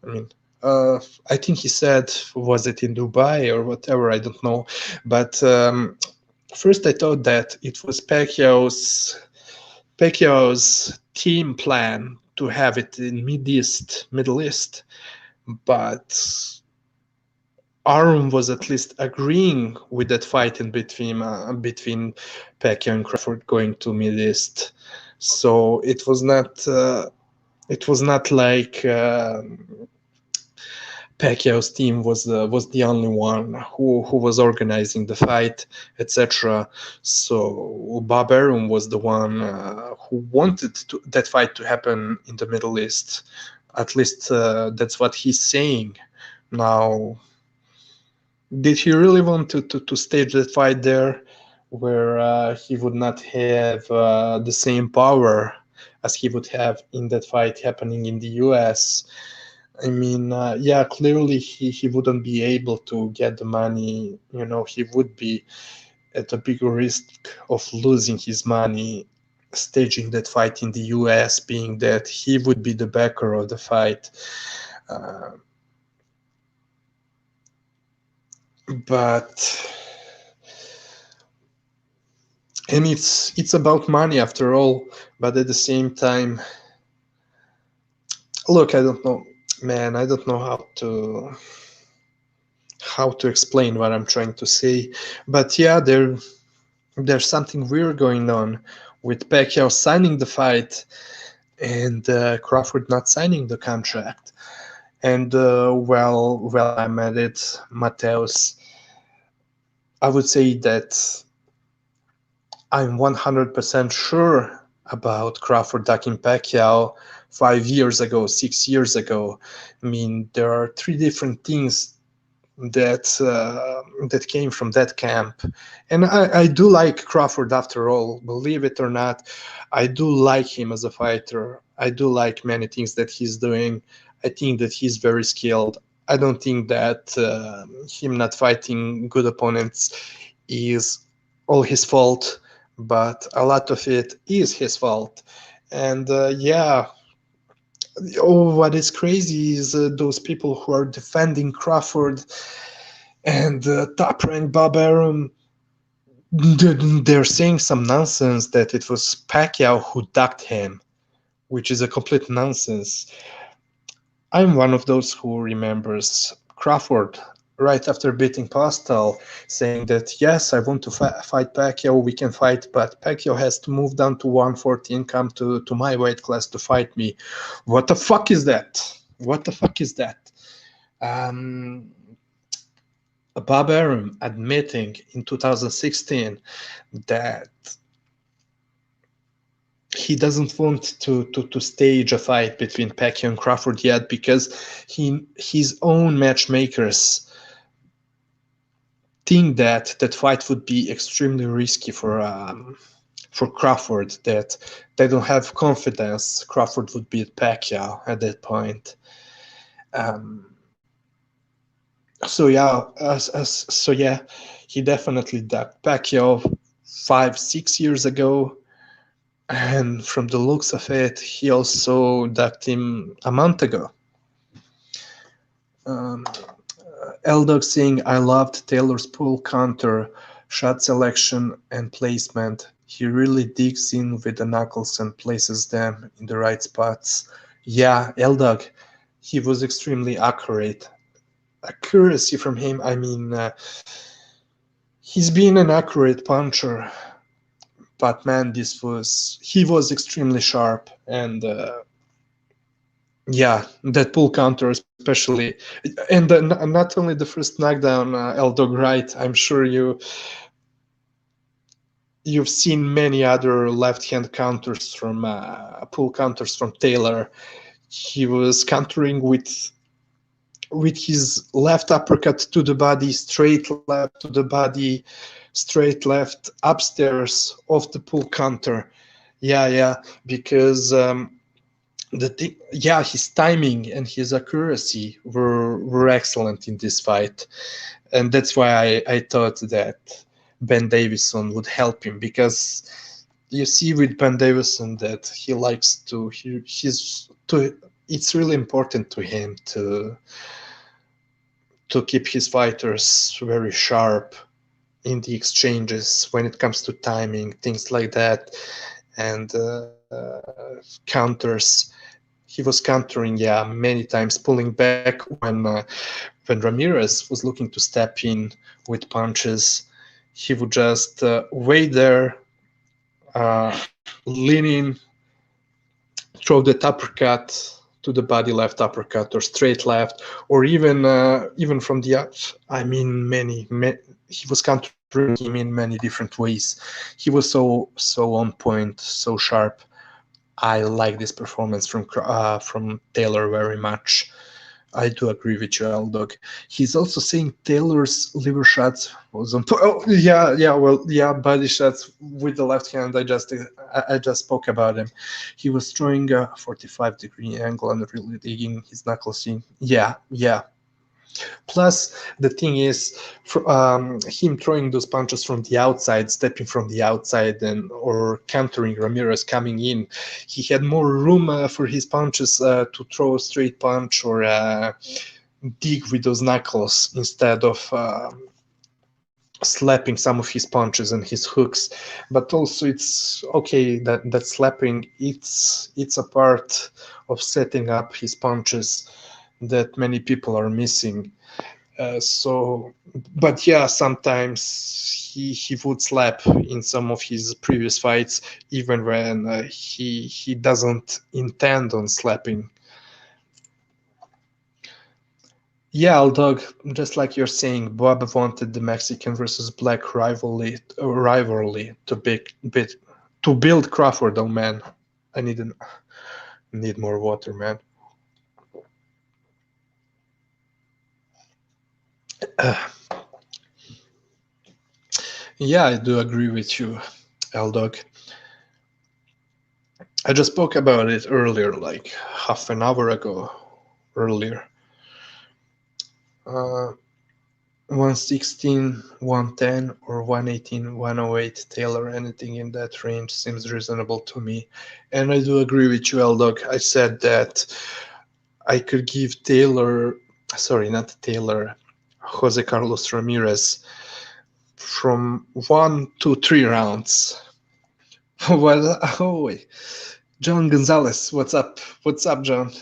I mean, I think he said, was it in Dubai or whatever? I don't know. But first I thought that it was Pacquiao's team plan to have it in Middle East. But Arum was at least agreeing with that fight in between Pacquiao and Crawford going to Middle East. So it was not like Pacquiao's team was the only one who was organizing the fight, etc. So Bob Arum was the one who wanted that fight to happen in the Middle East. At least that's what he's saying now. Did he really want to stage that fight there, where he would not have the same power as he would have in that fight happening in the US? I mean, yeah, clearly he wouldn't be able to get the money. He would be at a bigger risk of losing his money staging that fight in the US, being that he would be the backer of the fight. And it's about money after all, but at the same time, look, I don't know, man, I don't know how to explain what I'm trying to say, but yeah, there's something weird going on with Pacquiao signing the fight and Crawford not signing the contract. And well, I'm at it, Mateus. I would say that I'm 100% sure about Crawford ducking Pacquiao 5 years ago, 6 years ago. I mean, there are three different things that came from that camp. And I do like Crawford after all, believe it or not. I do like him as a fighter. I do like many things that he's doing. I think that he's very skilled. I don't think that him not fighting good opponents is all his fault, but a lot of it is his fault. And yeah, what is crazy is those people who are defending Crawford and top-ranked Bob Arum, they're saying some nonsense that it was Pacquiao who ducked him, which is a complete nonsense. I'm one of those who remembers Crawford right after beating Postal saying that, yes, I want to fight Pacquiao, we can fight, but Pacquiao has to move down to 114, come to my weight class to fight me. What the fuck is that? What the fuck is that? Bob Arum admitting in 2016 that he doesn't want to stage a fight between Pacquiao and Crawford yet because his own matchmakers think that fight would be extremely risky for Crawford, that they don't have confidence Crawford would beat Pacquiao at that point. So yeah, he definitely ducked Pacquiao 5-6 years ago. And from the looks of it, he also ducked him a month ago. L-Dog saying, I loved Taylor's pull counter, shot selection, and placement. He really digs in with the knuckles and places them in the right spots. Yeah, L-Dog, he was extremely accurate. Accuracy from him, I mean, he's been an accurate puncher, but man, he was extremely sharp, and yeah, that pull counter especially, and not only the first knockdown, L-Dog, right? I'm sure you've seen many other left-hand counters from pull counters from Taylor. He was countering with his left uppercut to the body, straight left to the body, straight left upstairs off the pull counter. Yeah, because his timing and his accuracy were excellent in this fight, and that's why I thought that Ben Davison would help him, because you see with Ben Davison that he likes to it's really important to him to keep his fighters very sharp in the exchanges when it comes to timing, things like that, and counters. He was countering, many times, pulling back when Ramirez was looking to step in with punches. He would just wait there, lean in, throw that uppercut to the body, left uppercut or straight left, or even from the up. I mean, he was countering him in many different ways. He was so on point, so sharp. I like this performance from Taylor very much. I do agree with you, L-Dog. He's also saying Taylor's liver shots was on. Body shots with the left hand. I just spoke about him. He was throwing a 45-degree angle and really digging his knuckles in. Yeah. Plus, the thing is, him throwing those punches from the outside, stepping from the outside, or countering Ramirez coming in, he had more room for his punches to throw a straight punch or dig with those knuckles instead of slapping some of his punches and his hooks. But also, it's okay that slapping, it's a part of setting up his punches that many people are missing. But yeah, sometimes he would slap in some of his previous fights, even when he doesn't intend on slapping. Yeah, Aldog, just like you're saying, Bob wanted the Mexican versus Black rivalry to build Crawford. Oh man, I need more water, man. Yeah, I do agree with you, L-Dog. I just spoke about it earlier, like half an hour ago, earlier. 116, 110, or 118, 108 Taylor, anything in that range seems reasonable to me. And I do agree with you, L-Dog. I said that I could give Jose Carlos Ramirez from 1 to 3 rounds. Well, John Gonzalez, what's up? What's up, John?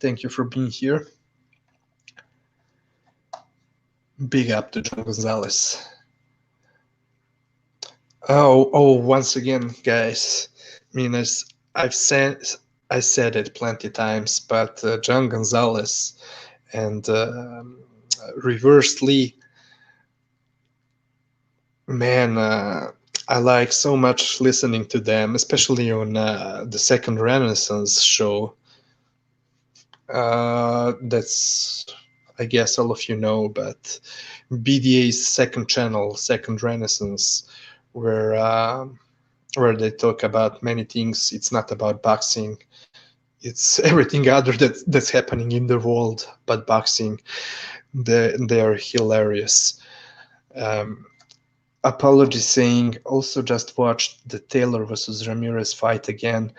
Thank you for being here. Big up to John Gonzalez. Oh, once again, guys. I mean, I said it plenty times, but John Gonzalez and Reverse Lee, man, I like so much listening to them, especially on the Second Renaissance show. That's, I guess all of you know, but BDA's second channel, Second Renaissance, where they talk about many things. It's not about boxing. It's everything other that's happening in the world but boxing. They are hilarious. Apology saying, also just watched the Taylor versus Ramirez fight again.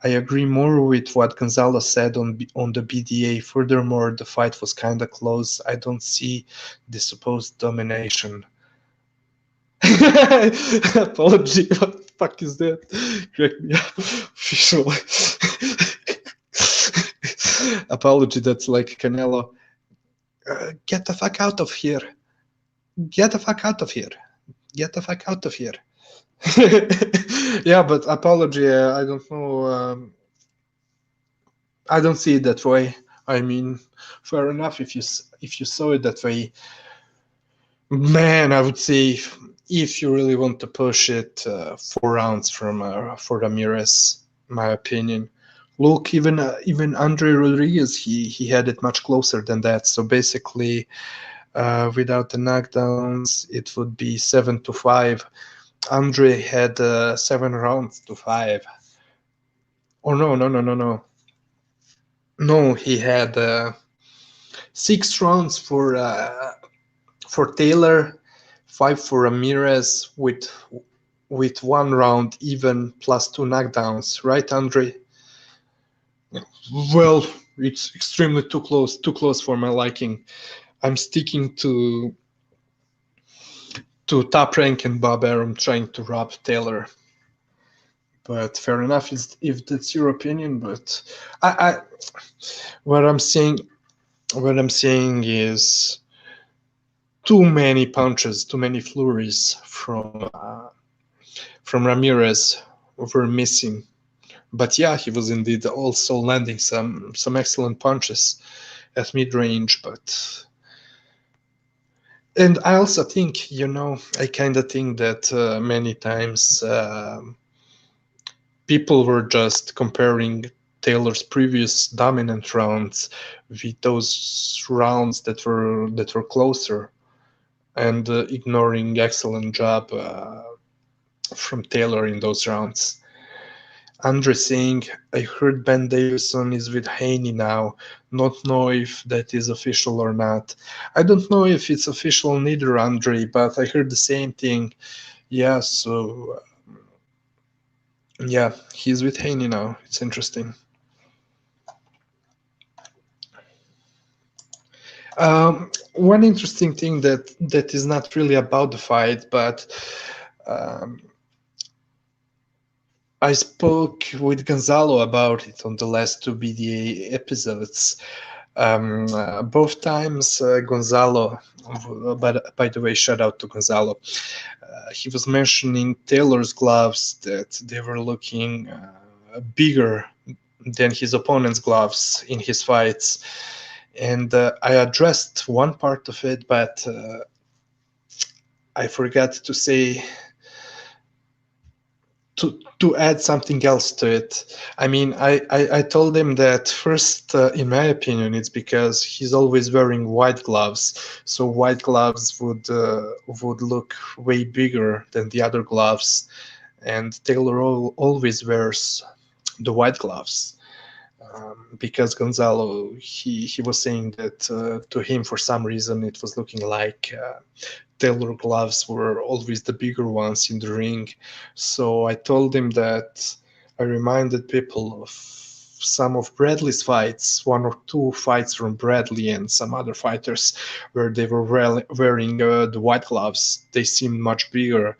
I agree more with what Gonzalo said on the BDA. Furthermore, the fight was kind of close. I don't see the supposed domination. Apology. What the fuck is that? Correct me up. Official. Apology. That's like Canelo. Get the fuck out of here. Get the fuck out of here. Get the fuck out of here. Yeah, but apology. I don't know. I don't see it that way. I mean, fair enough if you saw it that way. Man, I would say if you really want to push it, 4 rounds for Ramirez, my opinion. Look, even Andre Rodriguez, he had it much closer than that. So basically, without the knockdowns, it would be 7-5. Andre had 7 rounds to 5. Oh no. No, he had 6 rounds for Taylor, 5 for Ramirez, with 1 round even plus 2 knockdowns, right, Andre? Well, it's extremely too close for my liking. I'm sticking to Top Rank and Bob Arum trying to rob Taylor. But fair enough if that's your opinion. But what I'm saying is too many punches, too many flurries from Ramirez were missing. But yeah, he was indeed also landing some excellent punches at mid-range. And I also think, I kind of think that many times people were just comparing Taylor's previous dominant rounds with those rounds that were closer, and ignoring excellent job from Taylor in those rounds. Andre saying, I heard Ben Davison is with Haney now. Not know if that is official or not. I don't know if it's official neither, Andre, but I heard the same thing. Yeah, so yeah, he's with Haney now. It's interesting. One interesting thing that is not really about the fight, but I spoke with Gonzalo about it on the last 2 BDA episodes. Both times, Gonzalo, by the way, shout out to Gonzalo, he was mentioning Taylor's gloves, that they were looking bigger than his opponent's gloves in his fights. And I addressed one part of it, but I forgot to say, to add something else to it. I mean, I told him that first, in my opinion, it's because he's always wearing white gloves. So white gloves would look way bigger than the other gloves. And Taylor always wears the white gloves. Because Gonzalo, he was saying that to him, for some reason, it was looking like Taylor gloves were always the bigger ones in the ring. So I told him that I reminded people of some of Bradley's fights, 1 or 2 fights from Bradley and some other fighters, where they were wearing the white gloves. They seemed much bigger.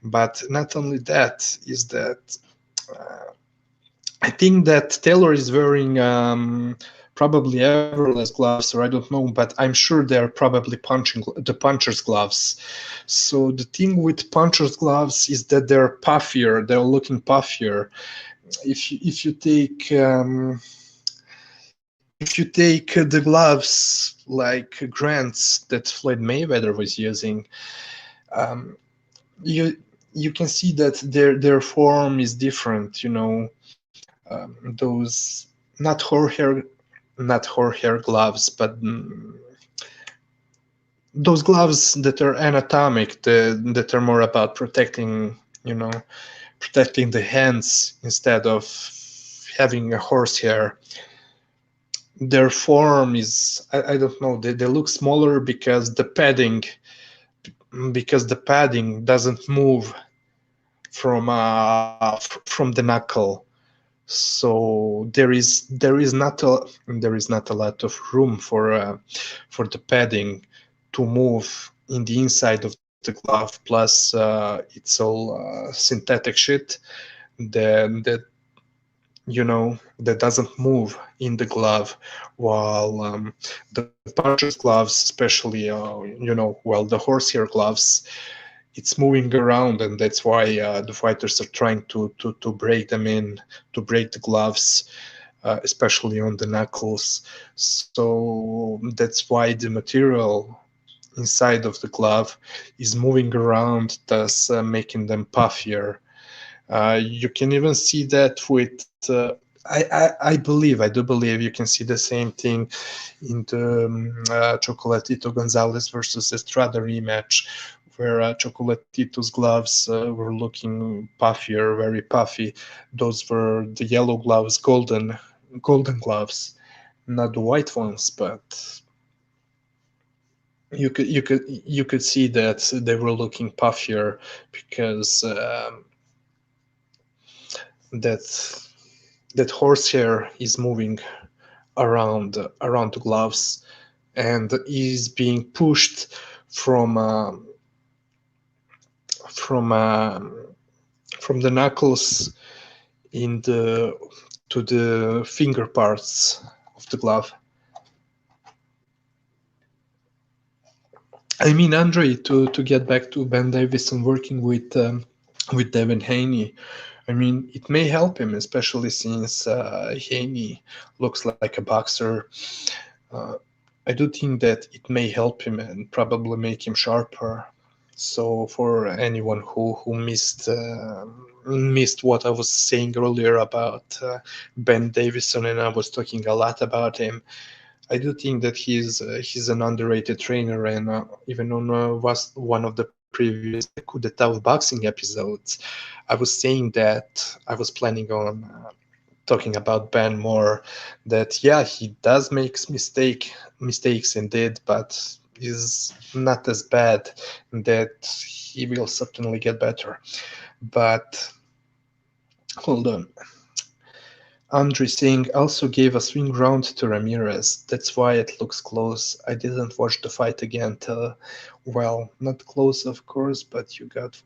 But not only that, is that I think that Taylor is wearing probably Everlast gloves, or I don't know, but I'm sure they're probably the puncher's gloves. So the thing with puncher's gloves is that they're puffier, they're looking puffier. If you take the gloves like Grant's that Floyd Mayweather was using, you can see that their form is different. Those not horsehair gloves, but those gloves that are anatomic, that are more about protecting the hands instead of having a horsehair. Their form is, I don't know, they look smaller because the padding doesn't move from the knuckle. So there is not a lot of room for the padding to move in the inside of the glove. Plus, it's all synthetic shit that that doesn't move in the glove, while the puncher's gloves, especially the horsehair gloves, it's moving around, and that's why the fighters are trying to break them in, to break the gloves, especially on the knuckles. So that's why the material inside of the glove is moving around, thus making them puffier. You can even see that with I do believe you can see the same thing in the Chocolatito Gonzalez versus Estrada rematch, where Chocolatito's gloves were looking puffier, very puffy. Those were the yellow gloves, golden gloves, not the white ones, but you could see that they were looking puffier because that that horsehair is moving around the gloves and is being pushed from from uh, from the knuckles in the to the finger parts of the glove. I mean, Andre, to get back to Ben Davison working with Devin Haney, I mean, it may help him, especially since Haney looks like a boxer. Uh, I do think that it may help him and probably make him sharper. So for anyone who missed what I was saying earlier about Ben Davison, and I was talking a lot about him, I do think that he's an underrated trainer, and even on was one of the previous COUP detatofboxing episodes, I was saying that I was planning on talking about Ben more. That yeah, he does make mistakes indeed, but is not as bad. That he will certainly get better. But hold on. Andre Singh also gave a swing round to Ramirez. That's why it looks close. I didn't watch the fight again till, well, not close, of course, but you got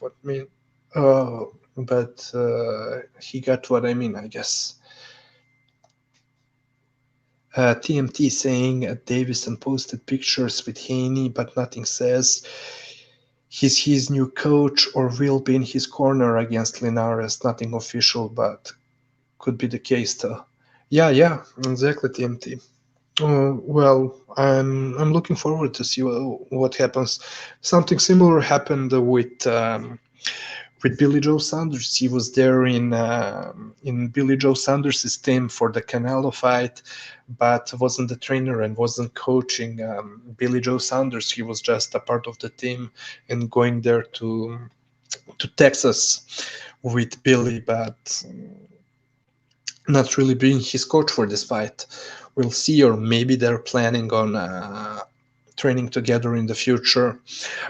what I mean. But he got what I mean, I guess. TMT saying Davison posted pictures with Haney, but nothing says he's his new coach or will be in his corner against Linares. Nothing official, but could be the case too. Yeah, exactly, TMT. Well, I'm looking forward to see what happens. Something similar happened with Billy Joe Saunders. He was there in Billy Joe Saunders' team for the Canelo fight, but wasn't the trainer and wasn't coaching Billy Joe Saunders. He was just a part of the team and going there to Texas with Billy, but not really being his coach for this fight. We'll see, or maybe they're planning on training together in the future.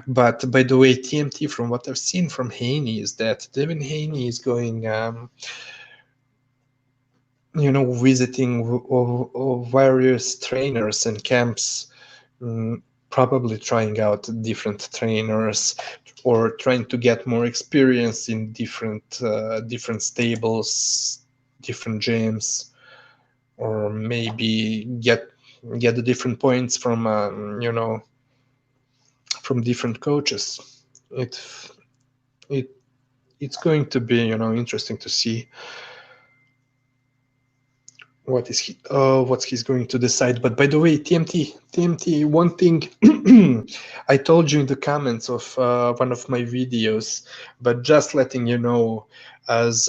But by the way, TMT, from what I've seen from Haney, is that Devin Haney is going, visiting various trainers and camps, probably trying out different trainers or trying to get more experience in different stables, different gyms, or maybe get the different points from different coaches. It it it's going to be interesting to see what he's going to decide. But by the way, TMT, one thing I told you in the comments of one of my videos, but just letting you know, as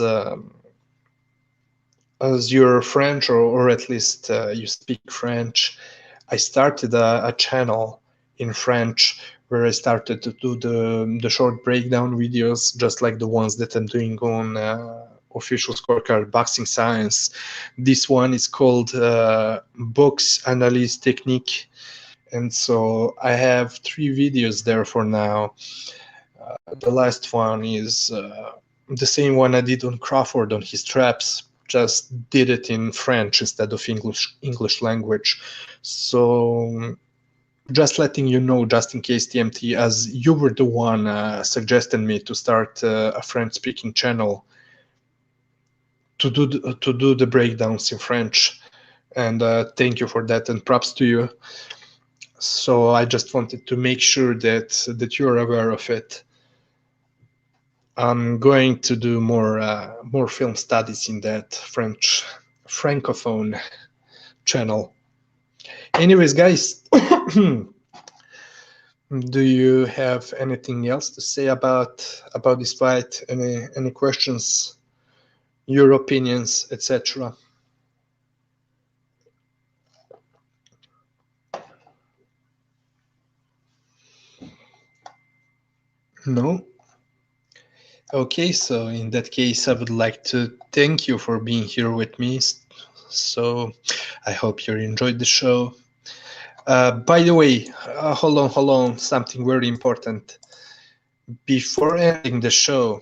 you're French, or at least you speak French, I started a channel in French where I started to do the short breakdown videos, just like the ones that I'm doing on Official Scorecard Boxing Science. This one is called Box Analyse Technique. And so I have 3 videos there for now. The last one is the same one I did on Crawford on his traps, just did it in French instead of English language. So just letting you know, just in case, TMT, as you were the one suggesting me to start a French-speaking channel to do the breakdowns in French, and thank you for that, and props to you. So I just wanted to make sure that you're aware of it. I'm going to do more film studies in that French francophone channel. Anyways, guys, do you have anything else to say about this fight? Any questions, your opinions, etc.? No? Okay, so in that case, I would like to thank you for being here with me. So I hope you enjoyed the show. By the way, hold on, something very important. Before ending the show,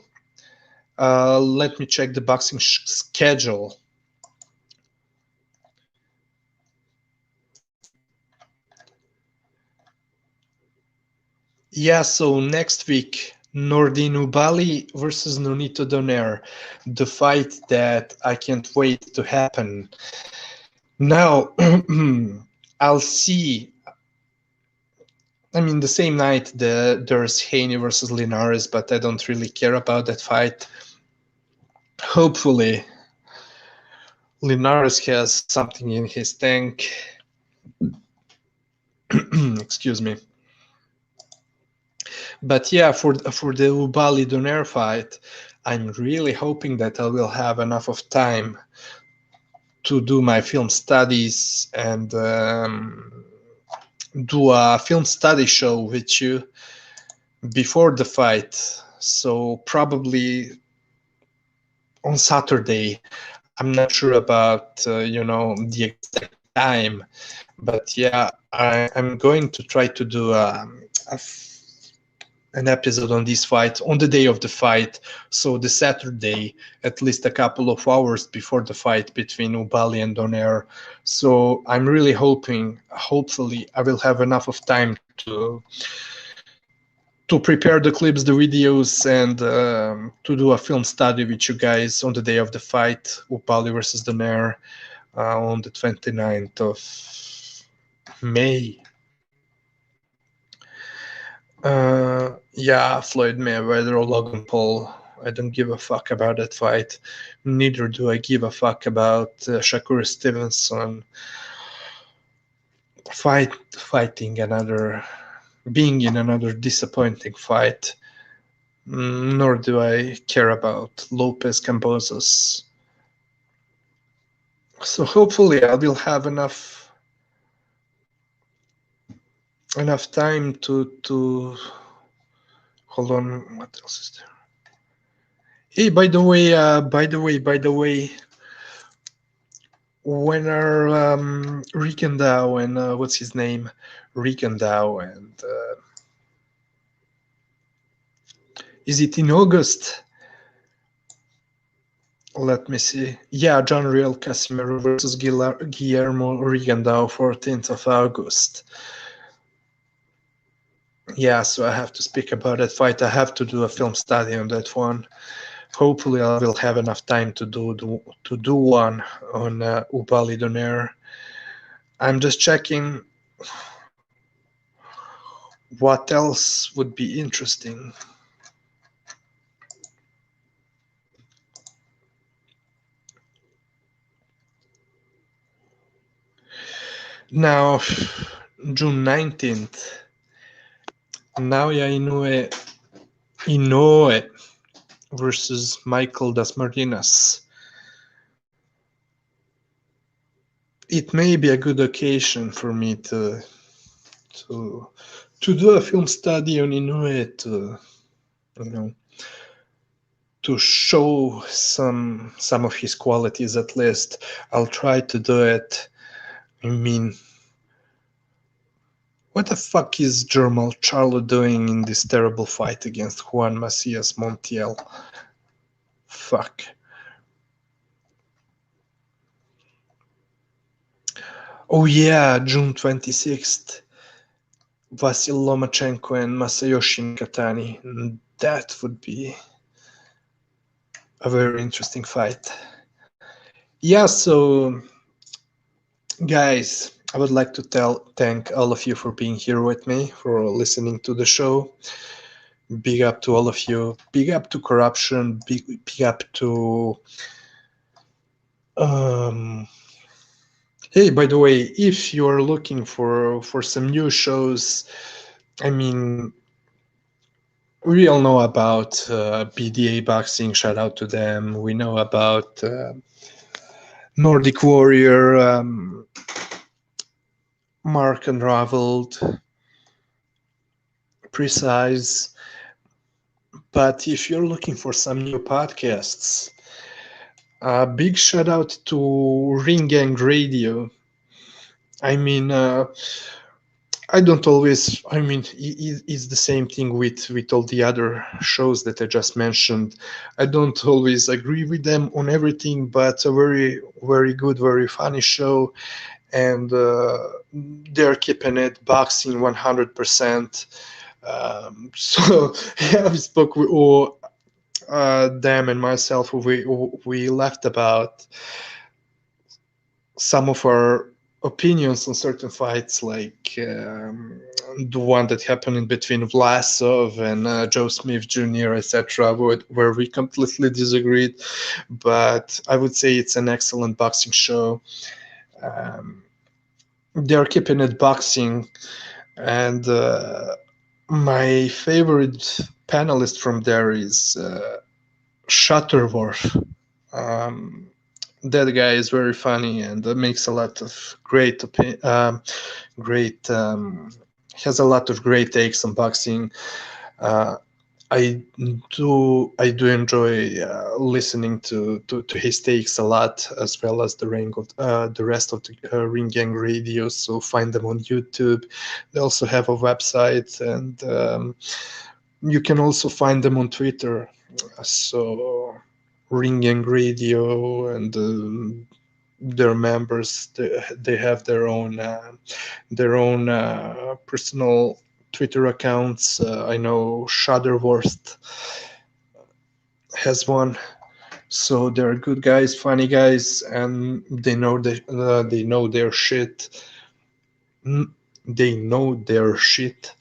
let me check the boxing schedule. Yeah, so next week, Nordin Ubali versus Nonito Donaire, the fight that I can't wait to happen. Now, I'll see. I mean, the same night there's Haney versus Linares, but I don't really care about that fight. Hopefully, Linares has something in his tank. Excuse me. But yeah, for the Ubali Donaire fight, I'm really hoping that I will have enough of time to do my film studies and do a film study show with you before the fight. So probably on Saturday. I'm not sure about the exact time, but yeah, I'm going to try to do an episode on this fight on the day of the fight, so the Saturday, at least a couple of hours before the fight between Ubali and Donaire. So I'm really hopefully I will have enough of time to prepare the clips, the videos, and to do a film study with you guys on the day of the fight, Ubali versus Donaire, on the 29th of May. Yeah, Floyd Mayweather or Logan Paul. I don't give a fuck about that fight. Neither do I give a fuck about Shakur Stevenson being in another disappointing fight. Nor do I care about Lopez Cambosos. So hopefully I will have enough time to hold on. What else is there? Hey, by the way, when are Rigondeaux and what's his name? Rigondeaux and is it in August? Let me see. Yeah, John Real Casimiro versus Guillermo Rigondeaux, 14th of August. Yeah, so I have to speak about that fight. I have to do a film study on that one. Hopefully, I will have enough time to do one on Ubali Donaire. I'm just checking what else would be interesting. Now, June 19th, Naoya Inoue versus Michael Dasmariñas. It may be a good occasion for me to do a film study on Inoue, to show some of his qualities at least. I'll try to do it. I mean, what the fuck is Jermall Charlo doing in this terrible fight against Juan Macias Montiel? Fuck. Oh yeah, June 26th. Vasil Lomachenko and Masayoshi Nakatani. That would be a very interesting fight. Yeah, so guys, I would like to thank all of you for being here with me, for listening to the show. Big up to all of you. Big up to corruption. Big up to hey, by the way, if you are looking for some new shows, I mean, we all know about BDA Boxing. Shout out to them. We know about Nordic Warrior, Mark Unraveled, Precise. But if you're looking for some new podcasts, big shout out to Ring Gang Radio. I mean, I don't always. I mean, it's the same thing with all the other shows that I just mentioned. I don't always agree with them on everything, but a very good, very funny show, and they're keeping it boxing 100%. So yeah, we spoke with all, them and myself. We left about some of our opinions on certain fights, like the one that happened in between Vlasov and Joe Smith Jr., etc., where we completely disagreed. But I would say it's an excellent boxing show. They're keeping it boxing, and my favorite panelist from there is Shutterworth. That guy is very funny and makes a lot of great has a lot of great takes on boxing. Uh, I do enjoy listening to his takes a lot, as well as the rest of the Ring Gang Radio. So find them on YouTube. They also have a website, and you can also find them on Twitter. So Ring Gang Radio and their members, they have their own personal Twitter accounts. I know Shudderworth has one. So they're good guys, funny guys, and they know their shit. They know their shit.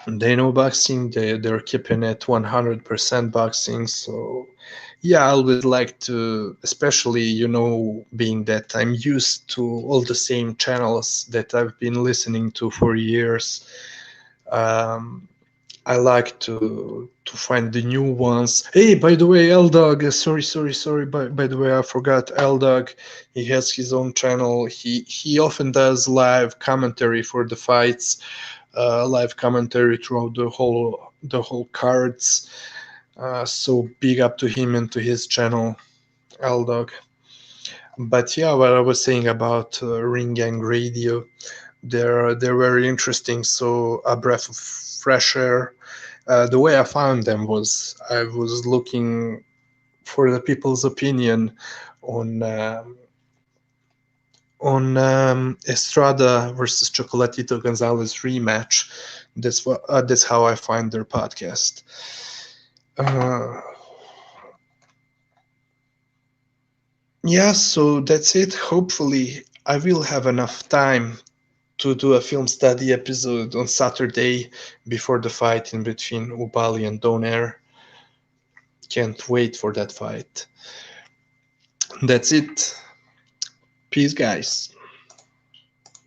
They know boxing. They're keeping it 100% boxing. So yeah, I would like to, especially, being that I'm used to all the same channels that I've been listening to for years. I like to find the new ones. Hey, by the way, L Dog, sorry. By the way, I forgot L Dog. He has his own channel. He often does live commentary for the fights, live commentary throughout the whole cards. So big up to him and to his channel, L Dog. But yeah, what I was saying about Ring Gang Radio, they're very interesting. So a breath of fresh air. The way I found them was I was looking for the people's opinion on Estrada versus Chocolatito Gonzalez rematch. That's how I find their podcast. Yeah, so that's it. Hopefully, I will have enough time to do a film study episode on Saturday before the fight in between Ubali and Donaire. Can't wait for that fight. That's it. Peace, guys.